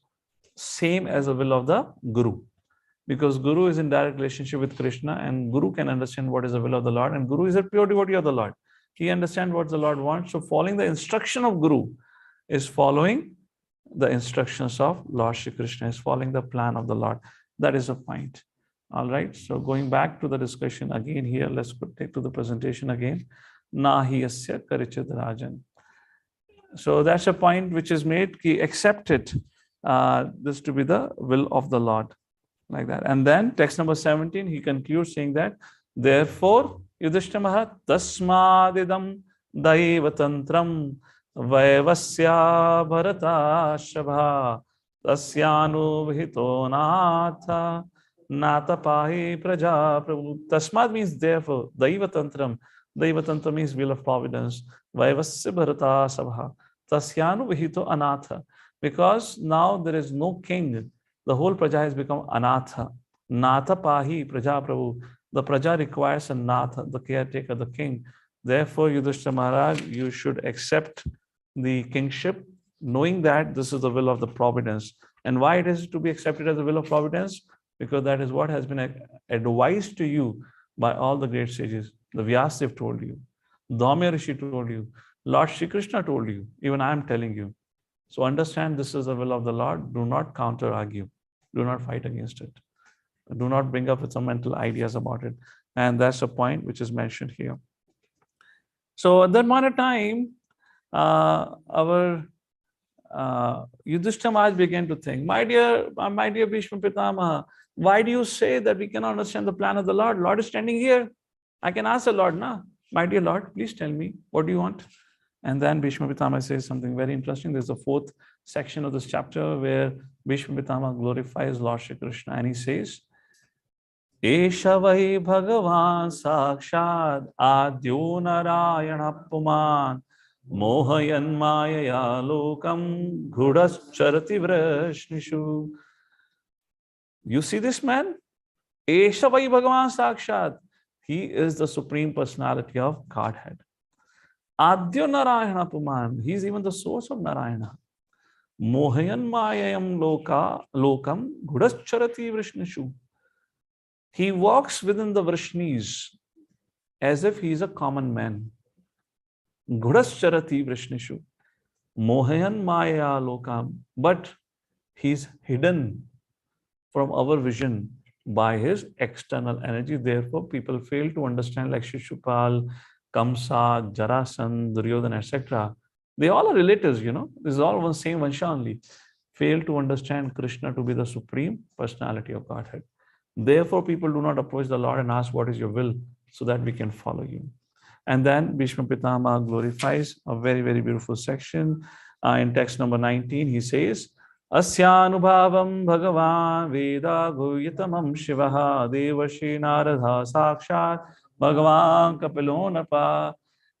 same as the will of the Guru. Because Guru is in direct relationship with Krishna, and Guru can understand what is the will of the Lord, and Guru is a pure devotee of the Lord. He understands what the Lord wants. So following the instruction of Guru is following the instructions of Lord Shri Krishna, is following the plan of the Lord. That is the point. All right. So going back to the discussion again here, let's take to the presentation again. Nahi asya karichid rajan. So that's a point which is made. He accepted this to be the will of the Lord. Like that. And then text number 17, he concludes saying that, therefore, Yudhisthira Maharaj, tasmadidam daivatantram vaivasya bharata shabha tasyanu natha natapahi praja prabhu. Tasmad means therefore, daivatantram. Daivatantra means will of providence. Vaivasya bharata sabha tasyanu vihito anatha. Because now there is no king. The whole praja has become anatha. Natha pahi praja prabhu. The praja requires a natha, the caretaker, the king. Therefore, Yudhisthira Maharaj, you should accept the kingship, knowing that this is the will of the providence. And why it is to be accepted as the will of providence? Because that is what has been advised to you by all the great sages. The Vyasadev told you, Dhamya Rishi told you, Lord Shri Krishna told you, even I am telling you. So understand this is the will of the Lord. Do not counter argue. Do not fight against it. Do not bring up with some mental ideas about it. And that's a point which is mentioned here. So at that point of time, our Yudhisthira Maharaj began to think, my dear Bhishma Pitamaha, why do you say that we cannot understand the plan of the Lord? Lord is standing here. I can ask the Lord, na? My dear Lord, please tell me, what do you want? And then Bhishma Pitamaha says something very interesting. There's a fourth section of this chapter where Bhishma Pitamaha glorifies Lord Shri Krishna, and he says, Esha vai Bhagavan Sakshad Adyo Narayana Puman Mohayan Maya Lokam Gudas Charati Vrashnishu. You see this man? Esha vai Bhagavan Sakshad. He is the Supreme Personality of Godhead. Adyo Narayana Puman. He is even the source of Narayana. Mohayan Mayayam Lokam Gudascharati Vrishnishu. He walks within the Vrishnis as if he is a common man. Gudascharati Vrishnishu. Mohayan Maya Lokam. But he is hidden from our vision by his external energy. Therefore, people fail to understand, like Shishupal, Kamsa, Jarasan, Duryodhana, etc. They all are relatives, This is all one same Vansha only. Fail to understand Krishna to be the Supreme Personality of Godhead. Therefore, people do not approach the Lord and ask, what is your will, so that we can follow you. And then Bhishma Pitamaha glorifies a very, very beautiful section. In text number 19, he says, Asyanubhavam Bhagavan Veda Guyatamam Shivaha Devashi Naradha Sakshat Bhagavan Kapilonapa.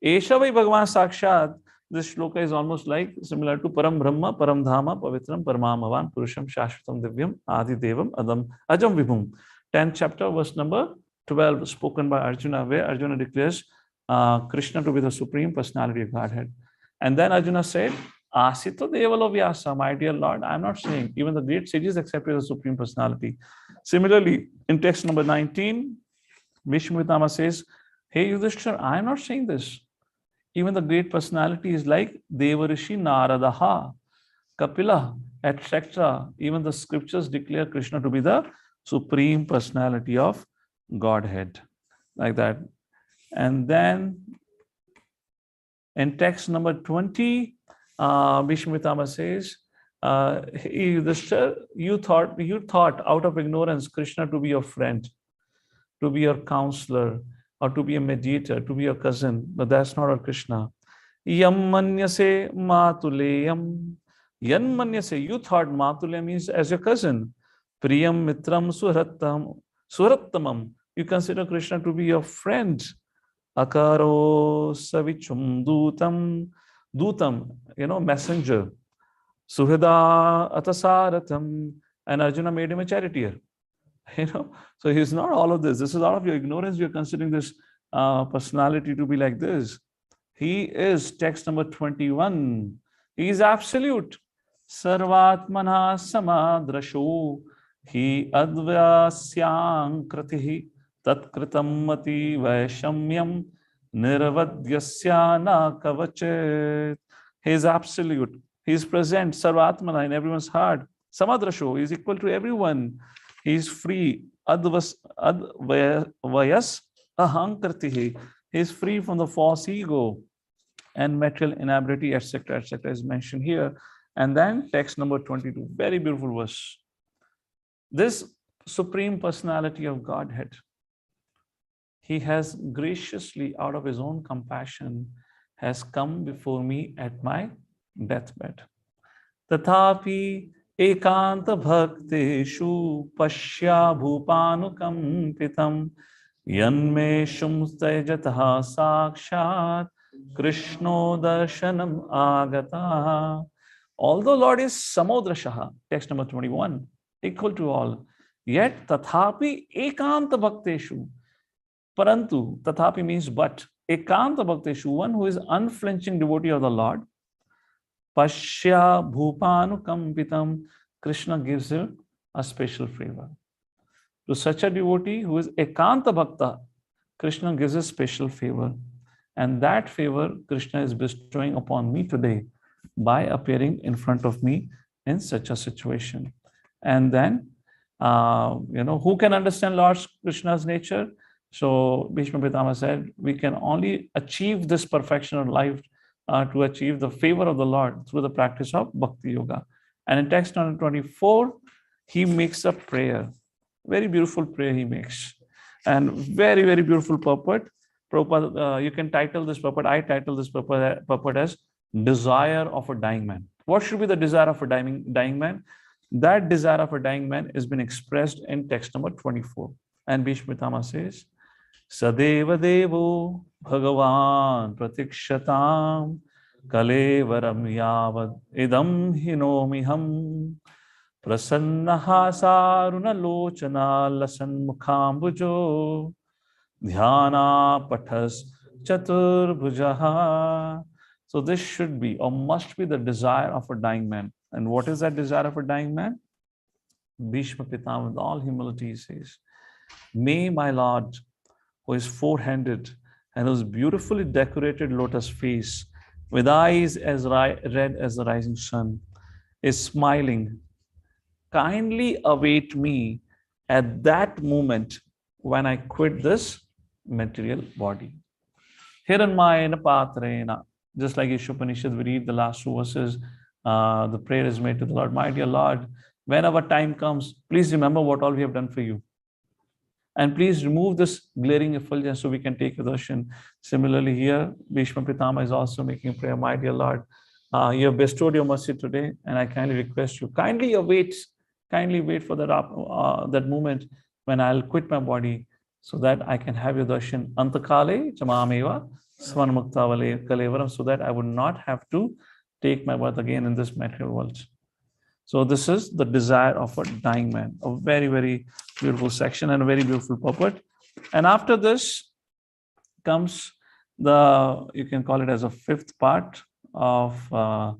Eshavai Bhagavan Sakshat. This shloka is almost like similar to Param Brahma, Param Dhama, Pavitram, Paramamavan, Purusham, Shashvatam, Divyam, Adi Devam, Adam, Ajam Vibhum. 10th chapter, verse number 12, spoken by Arjuna, where Arjuna declares Krishna to be the Supreme Personality of Godhead. And then Arjuna said, Asito Devalo Vyasa, my dear Lord, I am not saying. Even the great sages accept the Supreme Personality. Similarly, in text number 19, Bhishma Pitamaha says, hey Yudhishthira, I am not saying this. Even the great personalities like Devarishi Naradaha, Kapila, etc. Even the scriptures declare Krishna to be the Supreme Personality of Godhead. Like that. And then In text number 20, Bhishma Pitama says, Yudhisthira, you thought out of ignorance Krishna to be your friend, to be your counselor, or to be a mediator, to be your cousin, but that's not our Krishna. Yam manyase matuleyam. Yan manyase, you thought matuleyam means as your cousin. Priyam mitram surattamam. You consider Krishna to be your friend. Akaro savichum dutam, messenger. Suhida atasaratam, and Arjuna made him a charioteer. So he's not all of this. This is out of your ignorance. You're considering this personality to be like this. He is text number 21. He is absolute. Sarvatmana samadrasho. He advyasyang kratihi tatkritam mati vaishamyam nirvadyasya na kavachet. He is absolute. He is present, Sarvatmana, in everyone's heart. Samadrasho, he is equal to everyone. He is free. Advayas ahankratihi. He is free from the false ego and material inability, etc., etc., is mentioned here. And then text number 22, very beautiful verse. This supreme personality of Godhead, he has graciously, out of his own compassion, has come before me at my deathbed. Tathapi ekanta bhakteshu pashya bhupanukampitam yanme shumstajataha sakshat krishno darshanam agata. Although Lord is samodrashaha, text number 21, equal to all, yet tathapi ekanta bhakteshu, parantu, tathapi means but, ekanta bhakteshu, one who is unflinching devotee of the Lord, Pashya Bhupanukampitam, Krishna gives him a special favor. To such a devotee who is Ekanta Bhakta, Krishna gives a special favor. And that favor Krishna is bestowing upon me today by appearing in front of me in such a situation. And then, who can understand Lord Krishna's nature? So Bhishma Pitama said, we can only achieve this perfection of life to achieve the favor of the Lord through the practice of Bhakti Yoga. And in text number 24, he makes a prayer. Very beautiful prayer he makes. And very, very beautiful purport. Prabhupada, you can title this purport, I title this purport as Desire of a Dying Man. What should be the desire of a dying man? That desire of a dying man has been expressed in text number 24. And Bhishma Pitama says, Sadeva Devo Bhagavan Pratikshatam Kalevaram Yavad Idam Hinomiham Prasannaha Saruna Lochana Lasan Mukhambujo Dhyana Pathas Chaturbhujaha. So this should be or must be the desire of a dying man. And what is that desire of a dying man? Bhishma Pitama with all humility says, may my Lord, who is four-handed and whose beautifully decorated lotus face, with eyes as red as the rising sun, is smiling, kindly await me at that moment when I quit this material body. Hiranmayena patrena. Just like Ishopanishad, we read the last two verses, the prayer is made to the Lord. My dear Lord, whenever time comes, please remember what all we have done for you. And please remove this glaring effulgence so we can take your darshan. Similarly here, Bhishma Pitama is also making prayer. My dear Lord, you have bestowed your mercy today, and I kindly request you, kindly wait for that moment when I'll quit my body so that I can have your darshan. Antakale chamameva svanmukta kalevaram, so that I would not have to take my birth again in this material world. So this is the desire of a dying man. A very, very beautiful section and a very beautiful purport. And after this comes you can call it as a fifth part of the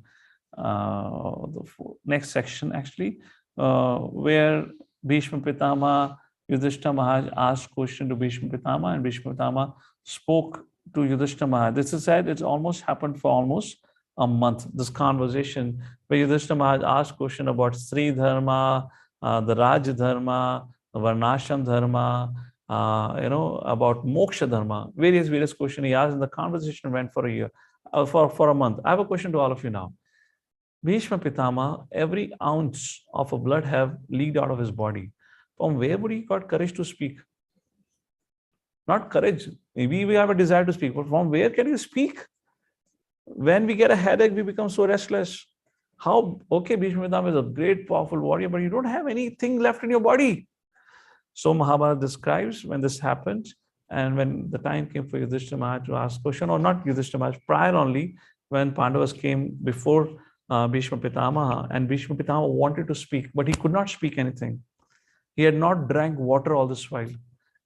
next section actually, where Bhishma Pitama, Yudhisthira Maharaj asked question to Bhishma Pitama, and Bhishma Pitama spoke to Yudhisthira Maharaj. This is said it's almost happened for almost a month, this conversation where Yudhisthira Maharaj asked question about Sri Dharma, the Raj Dharma, the Varnashram Dharma, about Moksha Dharma, various questions he asked, and the conversation went for a year. for a month. I have a question to all of you now. Bhishma Pitama, every ounce of a blood have leaked out of his body. From where would he got courage to speak? Not courage. Maybe we have a desire to speak, but from where can you speak? When we get a headache, we become so restless. How? Okay, Bhishma Pitama is a great, powerful warrior, but you don't have anything left in your body. So Mahabharata describes when this happened, and when the time came for Yudhisthira to ask question, or not Yudhisthira, prior only, when Pandavas came before Bhishma Pitamaha, and Bhishma Pitamaha wanted to speak, but he could not speak anything. He had not drank water all this while.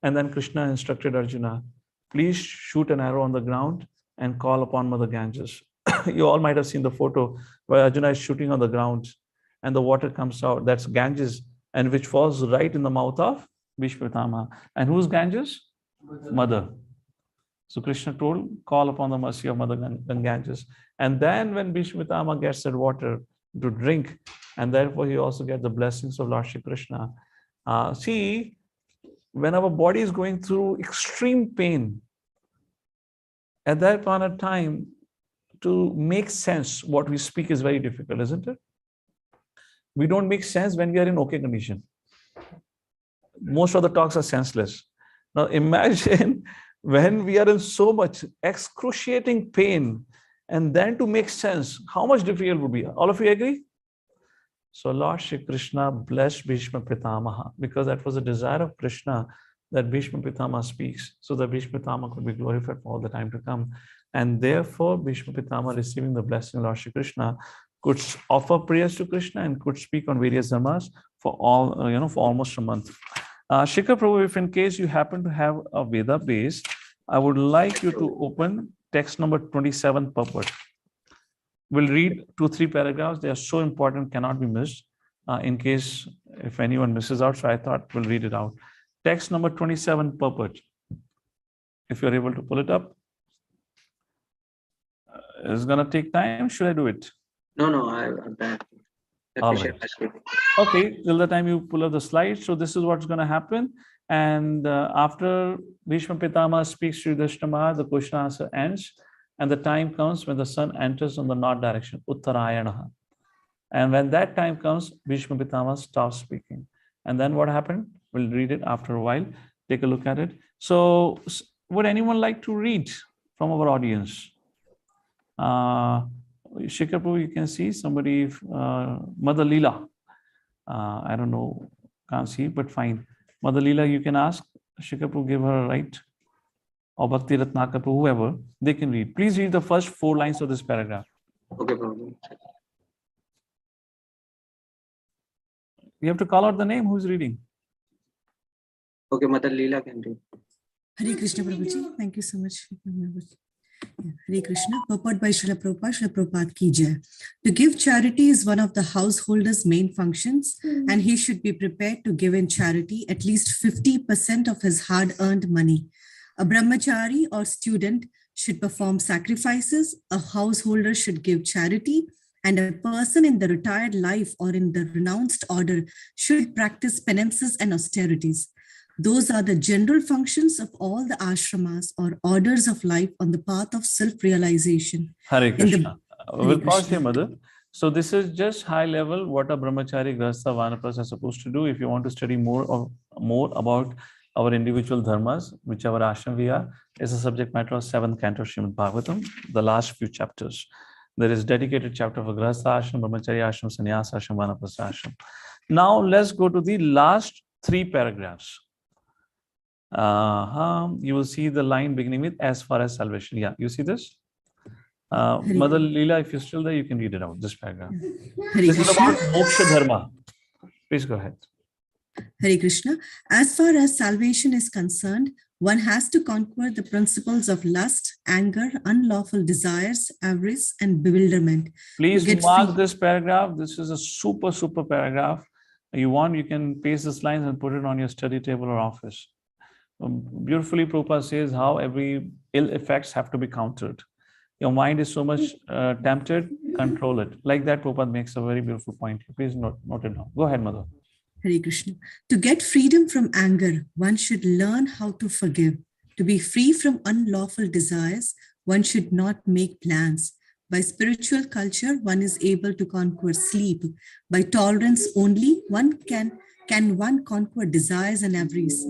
And then Krishna instructed Arjuna, please shoot an arrow on the ground and call upon Mother Ganges. You all might have seen the photo where Arjuna is shooting on the ground and the water comes out. That's Ganges, and which falls right in the mouth of Bhishma Pitamaha. And who's Ganges? Mother. So Krishna told, call upon the mercy of Mother Ganges. And then when Bhishma Pitamaha gets that water to drink, and therefore he also gets the blessings of Lord Shri Krishna. See, when our body is going through extreme pain, at that point of time, to make sense what we speak is very difficult, isn't it? We don't make sense when we are in okay condition. Most of the talks are senseless. Now imagine when we are in so much excruciating pain, and then to make sense, how much difficult would be? All of you agree? So Lord Shri Krishna blessed Bhishma Pitamaha, because that was a desire of Krishna that Bhishma Pitamaha speaks, so that Bhishma Pitamaha could be glorified for all the time to come. And therefore, Bhishma Pitamaha, receiving the blessing of Lord Shri Krishna, could offer prayers to Krishna and could speak on various dharmas for all, for almost a month. Shikhar Prabhu, if in case you happen to have a Veda base, I would like you to open text number 27 purport. We'll read 2-3 paragraphs. They are so important, cannot be missed. In case if anyone misses out, so I thought we'll read it out. Text number 27 purport. If you're able to pull it up. It's gonna take time. Should I do it? No, I'm back. All right. Okay, till the time you pull up the slide. So this is what's going to happen. And after Bhishma Pitamaha speaks to Yudhisthira, the question answer ends. And the time comes when the sun enters on the north direction, Uttarayana. And when that time comes, Bhishma Pitamaha stops speaking. And then what happened? We'll read it after a while. Take a look at it. So would anyone like to read from our audience? Shikhar Prabhu, you can see somebody, Mother Leela. I don't know, can't see, but fine. Mother Leela, you can ask. Shikhar Prabhu, give her a right. Or Bhakti Ratnakar Prabhu, whoever, they can read. Please read the first 4 lines of this paragraph. Okay, Prabhu. You have to call out the name. Who's reading? Okay, Mother Leela can read. Hare Krishna Prabhuji, thank you so much. Hare Krishna. Purport by Srila Prabhupada, Srila Prabhupada ki jai. To give charity is one of the householder's main functions, and he should be prepared to give in charity at least 50% of his hard-earned money. A brahmachari or student should perform sacrifices, a householder should give charity, and a person in the retired life or in the renounced order should practice penances and austerities. Those are the general functions of all the ashramas or orders of life on the path of self-realization. Hare Krishna. We'll pause here, Mother. So this is just high level what a brahmachari, grahastha, vanaprastha are supposed to do. If you want to study more about our individual dharmas, whichever ashram we are, is a subject matter of 7th Canto Srimad Bhagavatam, the last few chapters. There is dedicated chapter for grahastha ashram, brahmachari ashram, sannyasa ashram, vanaprastha ashram. Now let's go to the last 3 paragraphs. You will see the line beginning with as far as salvation. Yeah, you see this? Mother Leela, if you're still there, you can read it out, this paragraph. This is about moksha dharma. Please go ahead. Hare Krishna. As far as salvation is concerned, one has to conquer the principles of lust, anger, unlawful desires, avarice, and bewilderment. Please mark this paragraph. This is a super paragraph. You can paste these lines and put it on your study table or office. Beautifully, Prabhupada says how every ill effects have to be countered. Your mind is so much tempted, control it. Like that, Prabhupada makes a very beautiful point. Please note it down. Go ahead, Mother. Hare Krishna. To get freedom from anger, one should learn how to forgive. To be free from unlawful desires, one should not make plans. By spiritual culture, one is able to conquer sleep. By tolerance only, one can one conquer desires and avarice.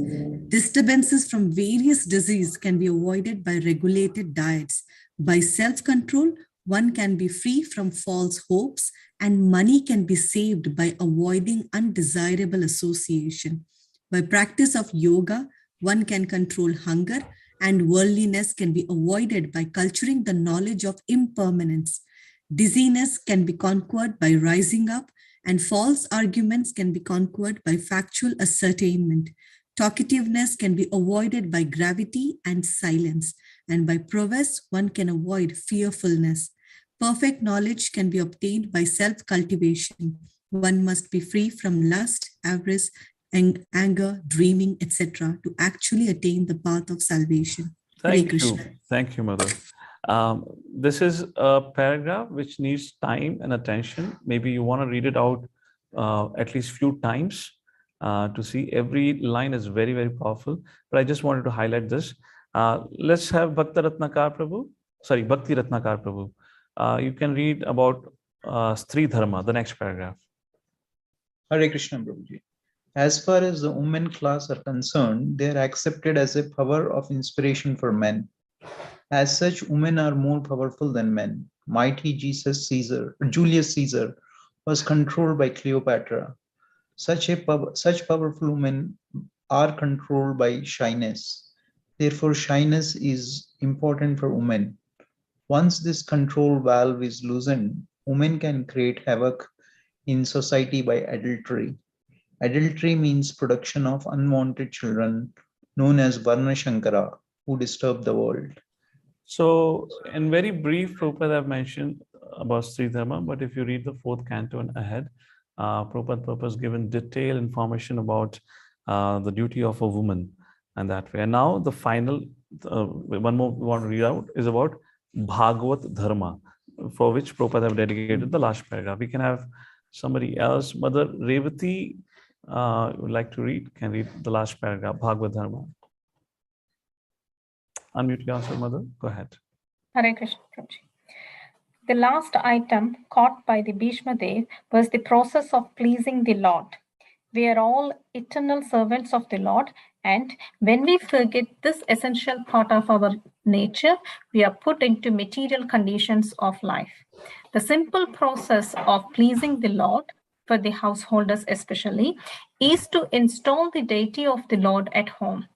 Disturbances from various diseases can be avoided by regulated diets. By self-control, one can be free from false hopes, and money can be saved by avoiding undesirable association. By practice of yoga, one can control hunger, and worldliness can be avoided by culturing the knowledge of impermanence. Dizziness can be conquered by rising up, and false arguments can be conquered by factual ascertainment. Talkativeness can be avoided by gravity and silence, and by prowess, one can avoid fearfulness. Perfect knowledge can be obtained by self-cultivation. One must be free from lust, avarice, anger, dreaming, etc. to actually attain the path of salvation. Thank you. Thank you, Mother. This is a paragraph which needs time and attention. Maybe you want to read it out at least few times to see. Every line is very, very powerful. But I just wanted to highlight this. Let's have Bhakti Ratnakar Prabhu. Sorry, Bhakti Ratnakar Prabhu. You can read about Stri Dharma, the next paragraph. Hare Krishna, Prabhuji. As far as the women class are concerned, they are accepted as a power of inspiration for men. As such, women are more powerful than men. Mighty Julius Caesar was controlled by Cleopatra. Such powerful women are controlled by shyness. Therefore, shyness is important for women. Once this control valve is loosened, women can create havoc in society by adultery. Adultery means production of unwanted children, known as Varna Shankara, who disturb the world. So, in very brief, Prabhupada have mentioned about Stri Dharma, but if you read the 4th canto and ahead, Prabhupada has given detailed information about the duty of a woman and that way. And now the final, one more we want to read out is about Bhagavat Dharma, for which Prabhupada have dedicated the last paragraph. We can have somebody else. Mother Revati would like to read, can read the last paragraph, Bhagavad Dharma. Unmute yourself, Mother. Go ahead. Hare Krishna, Prabhuji. The last item caught by the Bhishma Dev was the process of pleasing the Lord. We are all eternal servants of the Lord, and when we forget this essential part of our nature, we are put into material conditions of life. The simple process of pleasing the Lord, for the householders especially, is to install the deity of the Lord at home.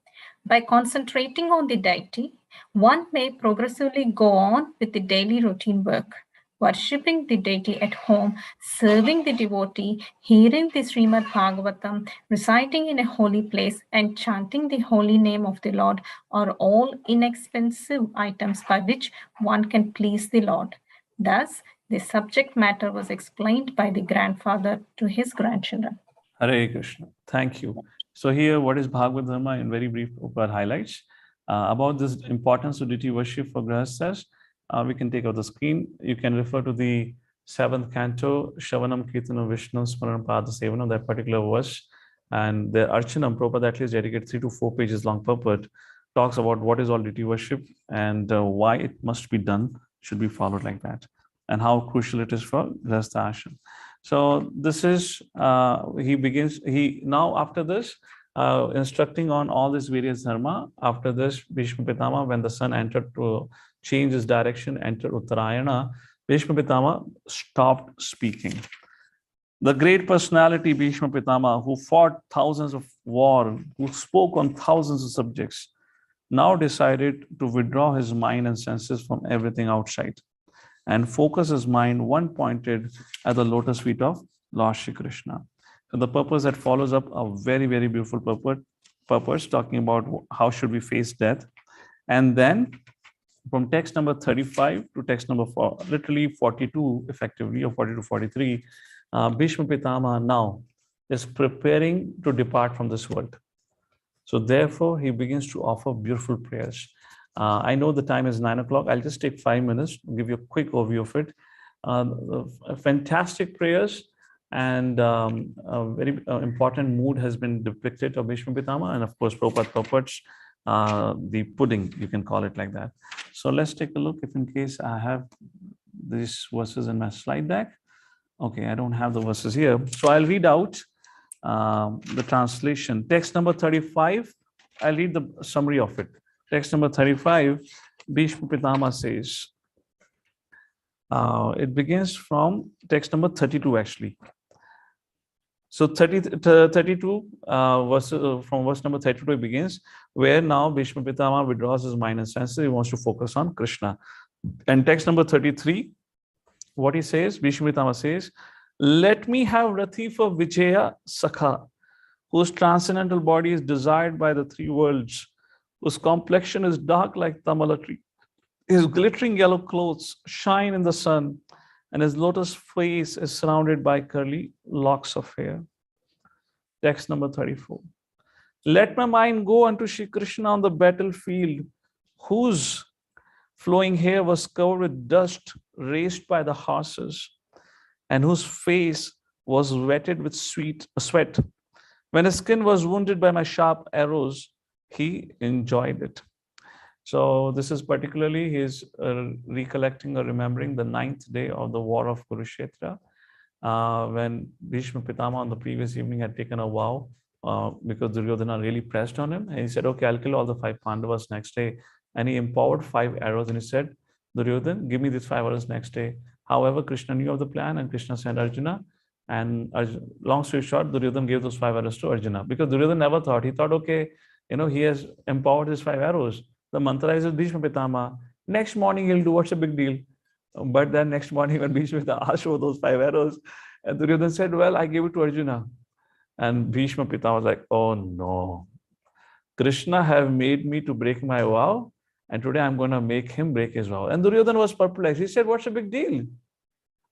By concentrating on the deity, one may progressively go on with the daily routine work, worshipping the deity at home, serving the devotee, hearing the Srimad Bhagavatam, reciting in a holy place, and chanting the holy name of the Lord are all inexpensive items by which one can please the Lord. Thus, the subject matter was explained by the grandfather to his grandchildren. Hare Krishna. Thank you. So here, what is Bhagavad Dharma in very brief highlights about this importance of deity worship for Grahasthas. We can take out the screen. You can refer to the 7th canto, Shavanam Kirtanam Vishnu Smaranam Pada Sevanam, that particular verse. And the Archanam, Prabhupada at least dedicated 3 to 4 pages long purport, talks about what is all deity worship and why it must be done, should be followed like that, and how crucial it is for Grahastha ashram. So this is, now after this, instructing on all these various dharma. After this, Bhishma Pitama, when the sun entered to change his direction, entered Uttarayana, Bhishma Pitama stopped speaking. The great personality Bhishma Pitama, who fought thousands of war, who spoke on thousands of subjects, now decided to withdraw his mind and senses from everything outside and focus his mind one-pointed at the lotus feet of Lord Shri Krishna. So the purpose that follows up a very, very beautiful purpose talking about how should we face death. And then from text number 35 to text number 4, literally 42 effectively, or 40 to 43, Bhishma Pitama now is preparing to depart from this world. So therefore, he begins to offer beautiful prayers. I know the time is 9 o'clock. I'll just take 5 minutes to give you a quick overview of it. Fantastic prayers, and a very important mood has been depicted of Bhishma Pitama, and of course Prabhupada purports the pudding, you can call it like that. So let's take a look if in case I have these verses in my slide deck. Okay, I don't have the verses here. So I'll read out the translation. Text number 35, I'll read the summary of it. Text number 35, Bhishma Pitama says, it begins from text number 32 actually. So 32 verses, from verse number 32 it begins, where now Bhishma Pitama withdraws his mind and senses. He wants to focus on Krishna. And text number 33, what he says, Bhishma Pitama says, let me have Rathi for Vijaya Sakha, whose transcendental body is desired by the three worlds, whose complexion is dark like Tamala tree. His glittering yellow clothes shine in the sun, and his lotus face is surrounded by curly locks of hair. Text number 34. Let my mind go unto Shri Krishna on the battlefield, whose flowing hair was covered with dust raised by the horses, and whose face was wetted with sweat. When his skin was wounded by my sharp arrows, he enjoyed it. So this is particularly his recollecting or remembering the 9th day of the war of Kurukshetra, when Bhishma Pitama on the previous evening had taken a vow because Duryodhana really pressed on him. And he said, okay, I'll kill all the 5 Pandavas next day. And he empowered 5 arrows and he said, Duryodhana, give me these 5 arrows next day. However, Krishna knew of the plan and Krishna sent Arjuna. And long story short, Duryodhana gave those 5 arrows to Arjuna because Duryodhana never thought. He thought, okay, he has empowered his 5 arrows. The mantra is Bhishma Pitama. Next morning he'll do, what's a big deal? But then next morning when Bhishma Pitama asked for those 5 arrows, and Duryodhana said, well, I gave it to Arjuna. And Bhishma Pitama was like, oh no. Krishna have made me to break my vow, and today I'm going to make him break his vow. And Duryodhana was perplexed. He said, what's a big deal?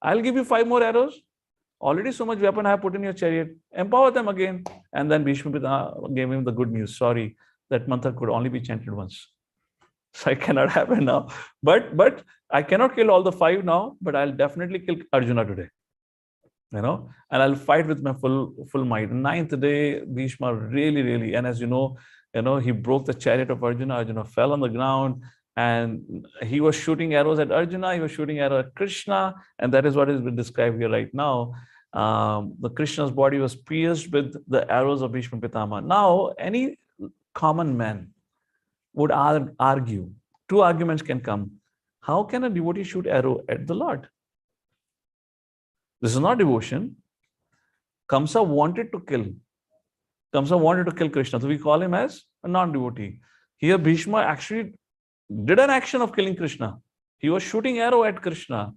I'll give you 5 more arrows. Already so much weapon I have put in your chariot. Empower them again. And then Bhishma Pitama gave him the good news. Sorry, that mantra could only be chanted once. So I cannot happen now. But I cannot kill all the 5 now, but I'll definitely kill Arjuna today. And I'll fight with my full might. The 9th day, Bhishma really, and as you know, he broke the chariot of Arjuna. Arjuna fell on the ground, and he was shooting arrows at Arjuna. He was shooting arrows at Krishna, and that is what has been described here right now. The Krishna's body was pierced with the arrows of Bhishma Pitama. Now, any common man would argue. 2 arguments can come. How can a devotee shoot arrow at the Lord? This is not devotion. Kamsa wanted to kill. Kamsa wanted to kill Krishna. So we call him as a non-devotee. Here Bhishma actually did an action of killing Krishna. He was shooting arrow at Krishna.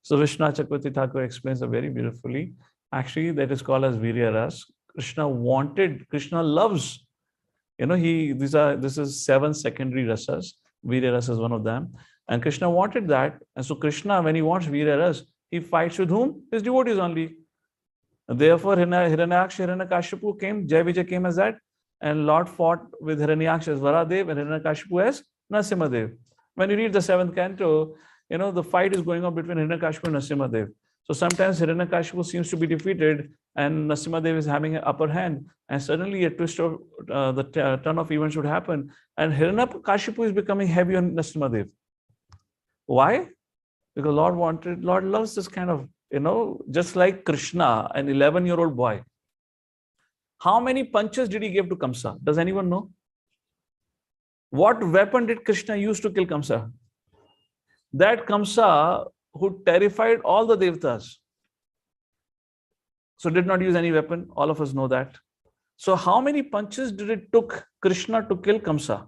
So Vishnu Chakravarti Thakur explains it very beautifully. Actually, that is called as Virya Ras. Krishna loves. This is 7 secondary rasas. Virya Ras is one of them. And Krishna wanted that. And so Krishna, when he wants Virya Ras, he fights with whom? His devotees only. And therefore, Hiranyaksha, Hiranyakashipu came, Jai Vijay came as that. And Lord fought with Hiranyaksha as Varadev and Hiranyakashipu as Narasimhadev. When you read the 7th canto, the fight is going on between Hiranyakashipu and Narasimhadev. So sometimes Hiranyakashipu seems to be defeated and Narasimhadev is having an upper hand. And suddenly a twist of the turn of events would happen. And Hiranyakashipu is becoming heavy on Narasimhadev. Why? Because Lord loves this kind of, just like Krishna, an 11-year-old boy. How many punches did he give to Kamsa? Does anyone know? What weapon did Krishna use to kill Kamsa? That Kamsa who terrified all the Devatas. So did not use any weapon. All of us know that. So how many punches did it took Krishna to kill Kamsa?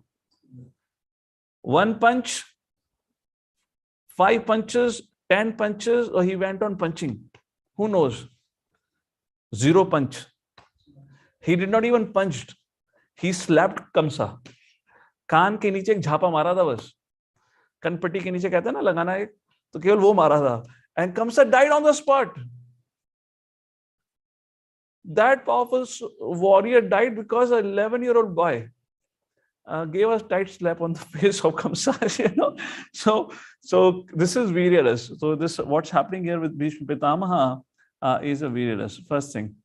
1 punch, 5 punches, 10 punches, or he went on punching? Who knows? 0 punch. He did not even punched. He slapped Kamsa. कान के नीचे एक झापा मारा था बस. कनपट्टी के नीचे कहते हैं ना लगाना एक, तो केवल वो मारा था. And Kamsa died on the spot. That powerful warrior died because an 11-year-old boy gave a tight slap on the face of Kamsa. So this is Virya Ras. So this what's happening here with Bhishma Pitamaha is a Virya Ras. First thing.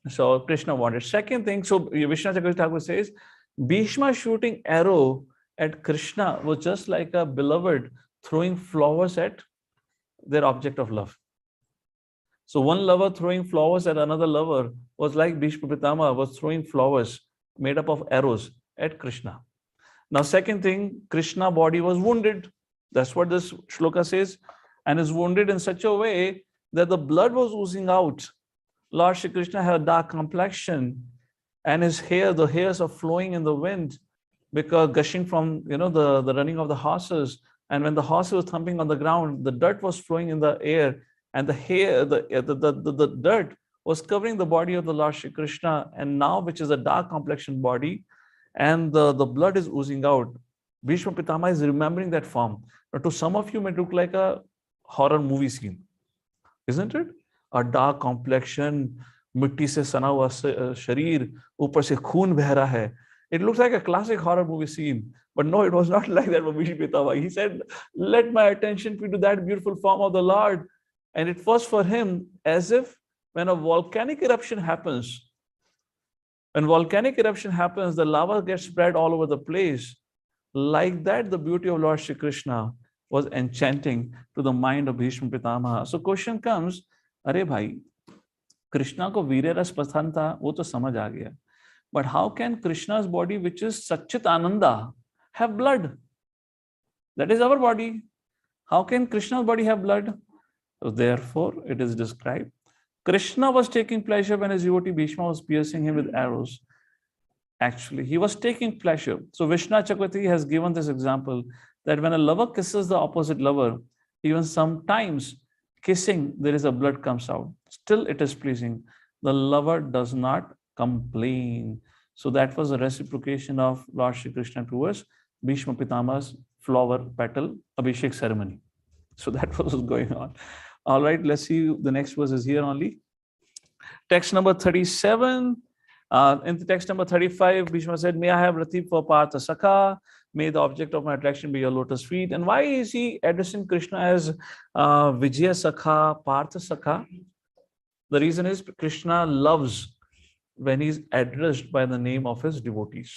So Krishna wanted. Second thing, so Vishnu Chakravarti Thakur says, Bhishma shooting arrow at Krishna was just like a beloved throwing flowers at their object of love. So one lover throwing flowers at another lover was like Bhishma Pitama was throwing flowers made up of arrows at Krishna. Now, second thing, Krishna body was wounded. That's what this shloka says, and is wounded in such a way that the blood was oozing out. Lord Shri Krishna had a dark complexion, and his hair, the hairs are flowing in the wind because gushing from the running of the horses. And when the horse was thumping on the ground, the dirt was flowing in the air, and the hair, the dirt was covering the body of the Lord Shri Krishna, and now which is a dark complexion body, and the blood is oozing out. Bhishma Pitama is remembering that form. Now, to some of you, it may look like a horror movie scene, isn't it? A dark complexion, मिट्टी से सना हुआ शरीर, ऊपर से खून बह रहा है. It looks like a classic horror movie scene, but no, it was not like that for Bhishma Pitama. He said, "Let my attention be to that beautiful form of the Lord," and it was for him as if when a volcanic eruption happens. When volcanic eruption happens, the lava gets spread all over the place. Like that, the beauty of Lord Shri Krishna was enchanting to the mind of Bhishma Pitama. So question comes, अरे भाई, कृष्णा को वीर्य रस पसंद था, वो तो समझ आ गया. But how can Krishna's body, which is Satchit Ananda, have blood? That is our body. How can Krishna's body have blood? So therefore, it is described. Krishna was taking pleasure when his devotee Bhishma was piercing him with arrows. Actually, he was taking pleasure. So Vishnu Chakravarti has given this example that when a lover kisses the opposite lover, even sometimes kissing, there is a blood comes out. Still, it is pleasing. The lover does not complain. So that was a reciprocation of Lord Shri Krishna towards Bhishma Pitama's flower petal Abhishek ceremony. So that was going on. All right, let's see. The next verse is here only. Text number 37. In the text number 35, Bhishma said, "May I have Rati for Partha Sakha? May the object of my attraction be your lotus feet." And why is he addressing Krishna as Vijaya Sakha, Partha Sakha? The reason is Krishna loves when he's addressed by the name of his devotees.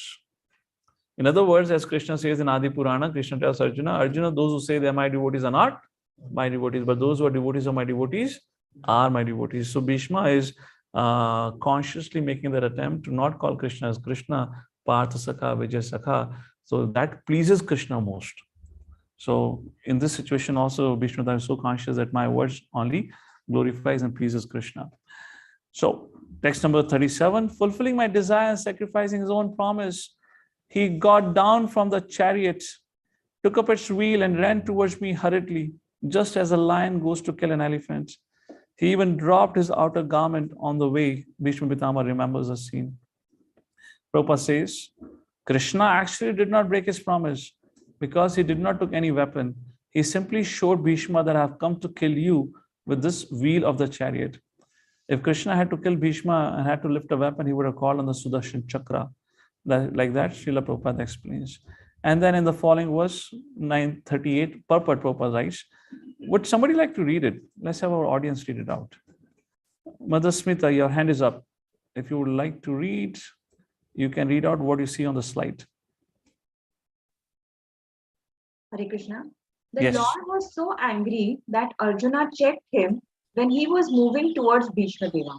In other words, as Krishna says in Adi Purana, Krishna tells Arjuna, "Arjuna, those who say they are my devotees are not my devotees, but those who are devotees of my devotees are my devotees." So Bhishma is consciously making that attempt to not call Krishna as Krishna, Partha Sakha, Vijay Sakha. So that pleases Krishna most. So in this situation also, Bhishma is so conscious that my words only glorifies and pleases Krishna. So text number 37, fulfilling my desire and sacrificing his own promise, he got down from the chariot, took up its wheel and ran towards me hurriedly, just as a lion goes to kill an elephant. He even dropped his outer garment on the way. Bhishma Pitama remembers the scene. Prabhupada says, Krishna actually did not break his promise because he did not take any weapon. He simply showed Bhishma that I have come to kill you with this wheel of the chariot. If Krishna had to kill Bhishma and had to lift a weapon, he would have called on the Sudarshan Chakra. Like that, Srila Prabhupada explains. And then in the following verse, 938, Purport Prabhupada writes, would somebody like to read it? Let's have our audience read it out. Mother Smita, your hand is up. If you would like to read, you can read out what you see on the slide. Hare Krishna. The Yes. Lord was so angry that Arjuna checked him when he was moving towards Bhishma Deva.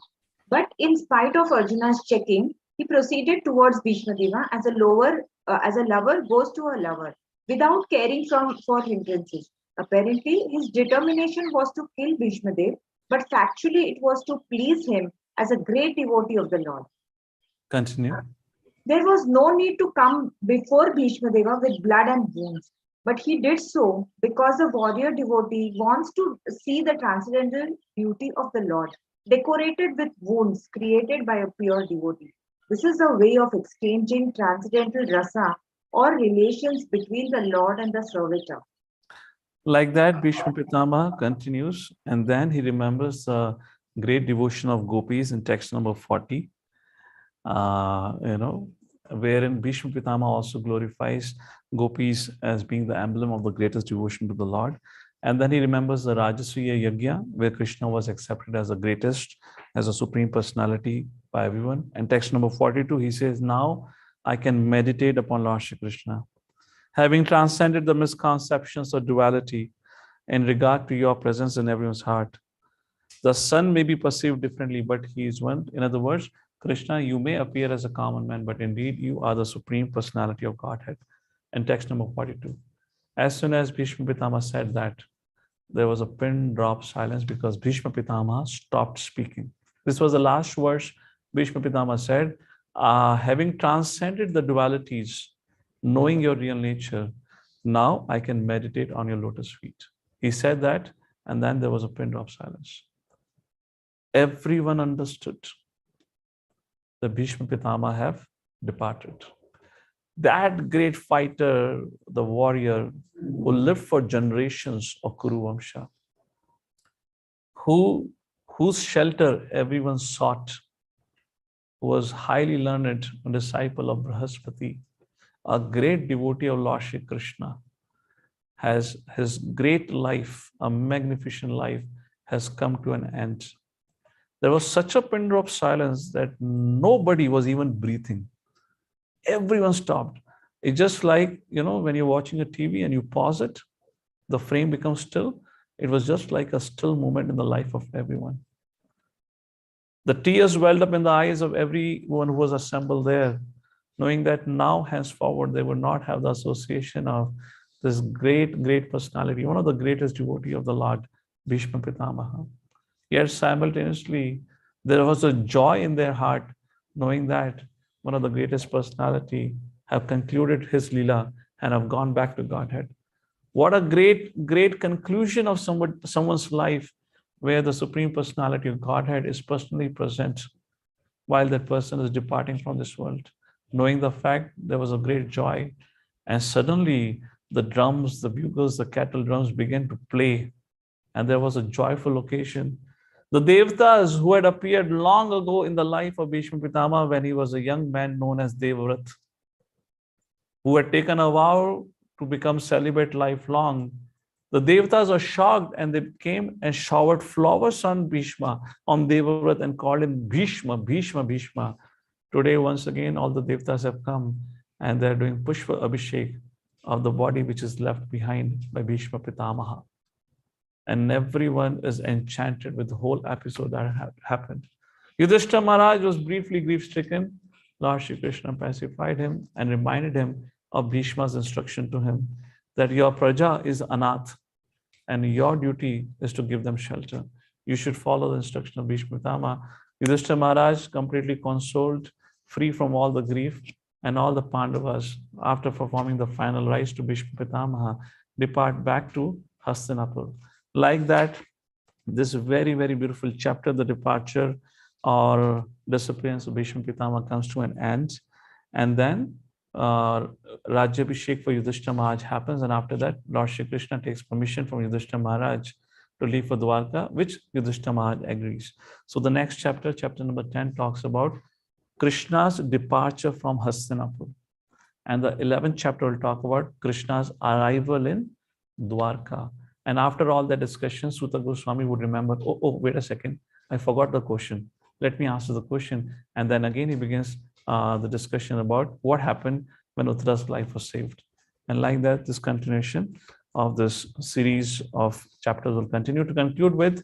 But in spite of Arjuna's checking, he proceeded towards Bhishma Deva as a lover goes to a lover, without caring for hindrances. Apparently, his determination was to kill Bhishma Dev, but factually it was to please him as a great devotee of the Lord. Continue. There was no need to come before Bhishma Deva with blood and wounds, but he did so because the warrior devotee wants to see the transcendental beauty of the Lord, decorated with wounds created by a pure devotee. This is a way of exchanging transcendental rasa or relations between the Lord and the servitor. Like that, Bhishma Pitama continues, and then he remembers the great devotion of gopis in text number 40, wherein Bhishma Pitama also glorifies gopis as being the emblem of the greatest devotion to the Lord. And then he remembers the Rajasriya Yajna, where Krishna was accepted as the greatest, as a supreme personality by everyone. And text number 42, he says, now I can meditate upon Lord Shri Krishna. Having transcended the misconceptions of duality in regard to your presence in everyone's heart, the sun may be perceived differently, but he is one. In other words, Krishna, you may appear as a common man, but indeed you are the Supreme Personality of Godhead. In text number 42. As soon as Bhishma Pitama said that, there was a pin drop silence because Bhishma Pitama stopped speaking. This was the last verse Bhishma Pitama said, having transcended the dualities, knowing your real nature, now I can meditate on your lotus feet. He said that, and then there was a pin drop silence. Everyone understood that Bhishma Pitama have departed. That great fighter, the warrior who lived for generations of Kuru Vamsha, whose shelter everyone sought, who was highly learned, a disciple of Brahaspati, a great devotee of Lord Shri Krishna, has his great life, a magnificent life, has come to an end. There was such a pin drop silence that nobody was even breathing. Everyone stopped. It's just like, when you're watching a TV and you pause it, the frame becomes still. It was just like a still moment in the life of everyone. The tears welled up in the eyes of everyone who was assembled there, knowing that now, henceforward, they would not have the association of this great, great personality, one of the greatest devotee of the Lord, Bhishma Pitamaha. Yet simultaneously, there was a joy in their heart, knowing that one of the greatest personality have concluded his Leela and have gone back to Godhead. What a great, great conclusion of someone's life, where the Supreme Personality of Godhead is personally present while that person is departing from this world. Knowing the fact, there was a great joy, and suddenly the drums, the bugles, the cattle drums began to play, and there was a joyful occasion. The Devtas who had appeared long ago in the life of Bhishma Pitama when he was a young man known as Devvrat, who had taken a vow to become celibate lifelong, the Devtas were shocked and they came and showered flowers on Bhishma, on Devvrat, and called him Bhishma, Bhishma, Bhishma. Today, once again, all the Devtas have come and they're doing Pushpa Abhishek of the body which is left behind by Bhishma Pitamaha. And everyone is enchanted with the whole episode that happened. Yudhisthira Maharaj was briefly grief-stricken. Lord Shri Krishna pacified him and reminded him of Bhishma's instruction to him that your praja is anath and your duty is to give them shelter. You should follow the instruction of Bhishma Pitama. Yudhisthira Maharaj, completely consoled, free from all the grief, and all the Pandavas, after performing the final rites to Bhishma Pitamaha, depart back to Hastinapur. Like that, this very, very beautiful chapter, the departure or disappearance of Bhishma Pitama, comes to an end. And then Rajyabhishek for Yudhisthira Maharaj happens, and after that, Lord Shri Krishna takes permission from Yudhisthira Maharaj to leave for Dwarka, which Yudhisthira Maharaj agrees. So the next chapter, chapter number 10, talks about Krishna's departure from Hastinapur. And the 11th chapter will talk about Krishna's arrival in Dwarka. And after all that discussion, Suta Goswami would remember, wait a second, I forgot the question. Let me answer the question. And then again, he begins the discussion about what happened when Uttara's life was saved. And like that, this continuation of this series of chapters will continue. To conclude with,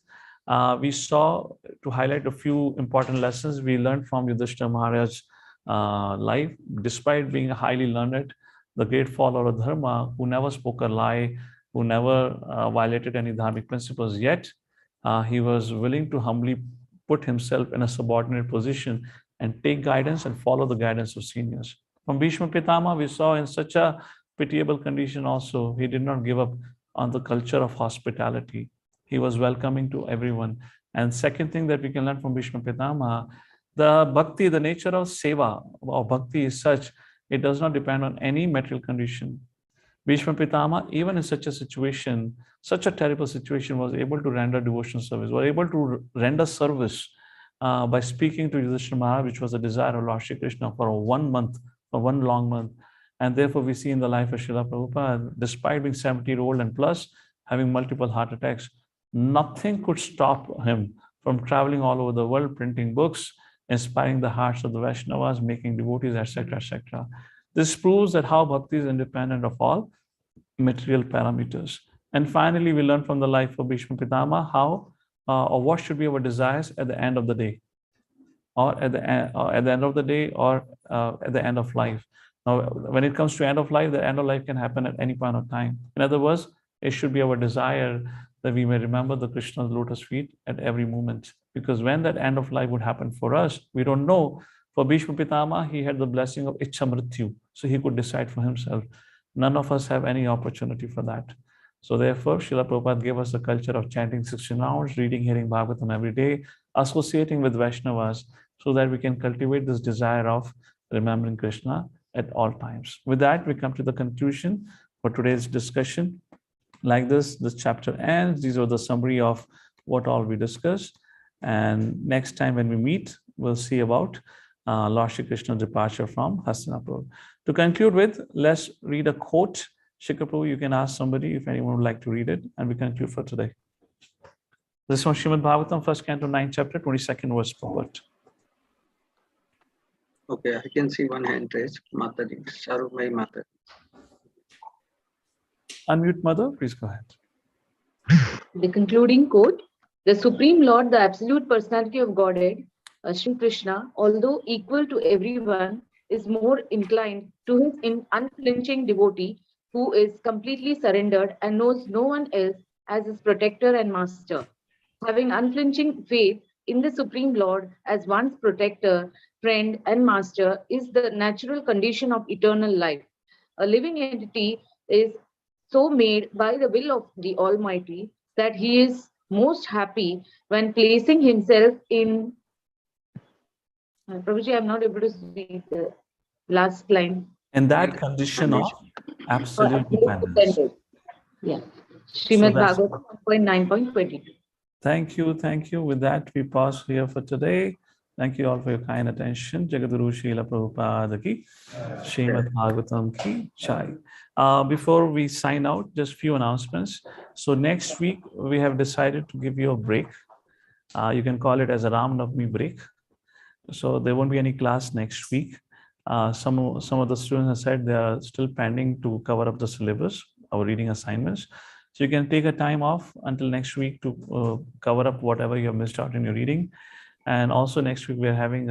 we saw, to highlight a few important lessons we learned from Yudhisthira Maharaj's life. Despite being highly learned, the great follower of Dharma, who never spoke a lie, who never violated any dharmic principles, yet he was willing to humbly put himself in a subordinate position and take guidance and follow the guidance of seniors. From Bhishma Pitama, we saw in such a pitiable condition also, he did not give up on the culture of hospitality. He was welcoming to everyone. And second thing that we can learn from Bhishma Pitama, the bhakti, the nature of seva or bhakti is such, it does not depend on any material condition. Bhishma Pitama, even in such a situation, such a terrible situation, was able to render devotional service, was able to render service by speaking to Yudhisthira Maharaj, which was a desire of Lord Shri Krishna for 1 month, for 1 long month. And therefore, we see in the life of Srila Prabhupada, despite being 70-year-old and plus, having multiple heart attacks, nothing could stop him from traveling all over the world, printing books, inspiring the hearts of the Vaishnavas, making devotees, etc., etc. This proves that how bhakti is independent of all material parameters. And finally, we learn from the life of Bhishma Pitama how or what should be our desires at the end of the day, or at the end of the day, or at the end of life. Now, when it comes to end of life, the end of life can happen at any point of time. In other words, it should be our desire that we may remember the Krishna's lotus feet at every moment. Because when that end of life would happen for us, we don't know. For Bhishma Pitama, he had the blessing of Ichha Mrityu, so he could decide for himself. None of us have any opportunity for that. So therefore, Srila Prabhupada gave us the culture of chanting 16 hours, reading, hearing Bhagavatam every day, associating with Vaishnavas, so that we can cultivate this desire of remembering Krishna at all times. With that, we come to the conclusion for today's discussion. Like this chapter ends. These are the summary of what all we discussed. And next time when we meet, we'll see about Lord Shri Krishna's departure from Hastinapur. To conclude with, let's read a quote. Shikhar Prabhu, you can ask somebody if anyone would like to read it, and we conclude for today. This is from Srimad Bhagavatam, 1st Canto, 9th chapter, 22nd verse forward. Okay, I can see one hand raised. Mataji, Sarumai Mataji. Unmute, mother, please go ahead. The concluding quote: the Supreme Lord, the Absolute Personality of Godhead, Sri Krishna, although equal to everyone, is more inclined to his unflinching devotee who is completely surrendered and knows no one else as his protector and master. Having unflinching faith in the Supreme Lord as one's protector, friend, and master is the natural condition of eternal life. A living entity is so made by the will of the Almighty that he is most happy when placing himself in. Prabhuji, I'm not able to see the last line. In that condition of absolute dependence. Yeah. So Srimad that's- Bhagavatam 1.9.22. Thank you. Thank you. With that, we pause here for today. Thank you all for your kind attention. Jagadguru Srila Prabhupada ki, Srimad Bhagavatam ki Jai. Before we sign out, just few announcements. So next week, we have decided to give you a break. You can call it as a Ram Navami break. So there won't be any class next week. Some of the students have said they are still pending to cover up the syllabus, our reading assignments. So you can take a time off until next week to cover up whatever you have missed out in your reading. And also next week, we're having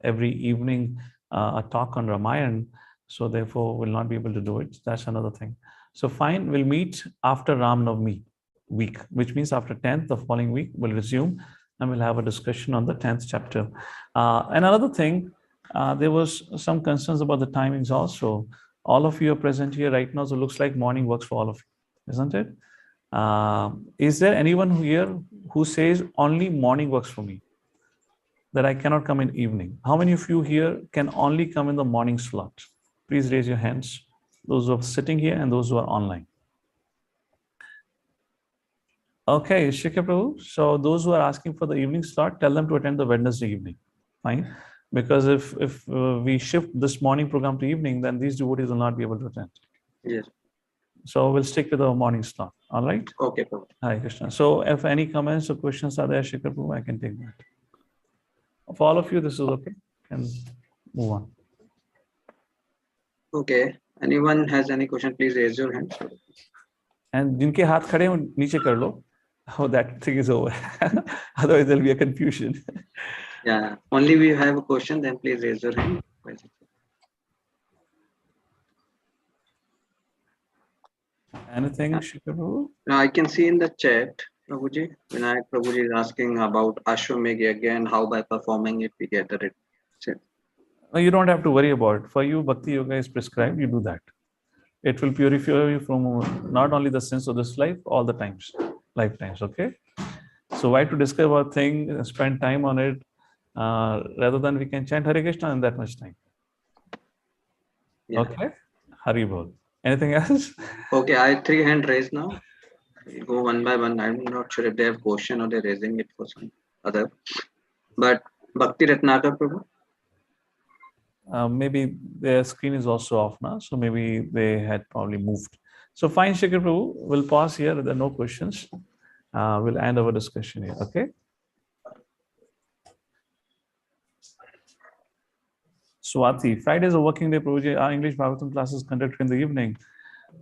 every evening a talk on Ramayana. So therefore, we'll not be able to do it. That's another thing. So fine, we'll meet after Ram Navami week, which means after 10th, the following week, we'll resume and we'll have a discussion on the 10th chapter. And another thing, there was some concerns about the timings also. All of you are present here right now, so it looks like morning works for all of you, isn't it? Is there anyone here who says only morning works for me, that I cannot come in evening? How many of you here can only come in the morning slot? Please raise your hands, those who are sitting here and those who are online. Okay, Shikhar Prabhu. So those who are asking for the evening slot, tell them to attend the Wednesday evening. Fine. Because if we shift this morning program to evening, then these devotees will not be able to attend. Yes. So we'll stick to the morning slot. All right. Okay, Prabhu. Hi, Krishna. So if any comments or questions are there, Shikhar Prabhu, I can take that. For all of you, this is okay. Can move on. Okay. Anyone has any question, please raise your hand. And जिनके हाथ खड़े हैं नीचे कर लो. Oh, that thing is over. Otherwise, there'll be a confusion. Yeah. Only we have a question, then please raise your hand. Anything, Shikhar Prabhu? Now I can see in the chat, Prabhuji, Vinayak Prabhuji is asking about Ashwamedh again, how by performing it we get the result. No, you don't have to worry about it. For you, Bhakti Yoga is prescribed, you do that. It will purify you from not only the sins of this life, all the lifetimes, okay? So why to discuss about thing, spend time on it, rather than we can chant Hare Krishna in that much time. Yeah. Okay? Hari Bol. Anything else? Okay, I have 3 hands raised now. We'll go one by one. I'm not sure if they have question or they're raising it for some other. But Bhakti Ratnakar Prabhu. Maybe their screen is also off now, so maybe they had probably moved. So fine, Shikhar Prabhu, we'll pause here. There are no questions. We'll end our discussion here, okay? Swati, Friday is a working day, Prabhuji. Our English Bhagavatam class is conducted in the evening.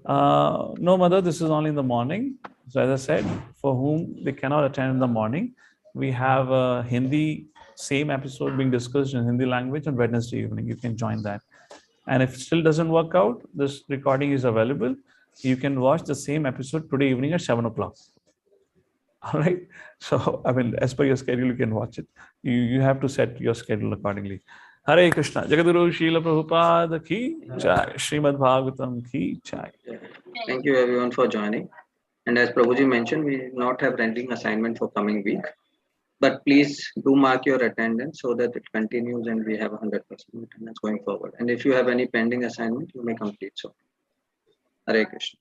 No, mother, this is only in the morning. So as I said, for whom they cannot attend in the morning, we have a Hindi, same episode being discussed in Hindi language on Wednesday evening. You can join that. And if it still doesn't work out, this recording is available. You can watch the same episode today evening at 7 o'clock. All right. So, I mean, as per your schedule, you can watch it. You have to set your schedule accordingly. Hare Krishna. Jagadguru Srila Prabhupada ki jai. Srimad Bhagavatam ki jai. Thank you everyone for joining. And as Prabhuji mentioned, we will not have rendering assignment for coming week. But please do mark your attendance so that it continues and we have 100% attendance going forward. And if you have any pending assignment, you may complete so. Hare Krishna.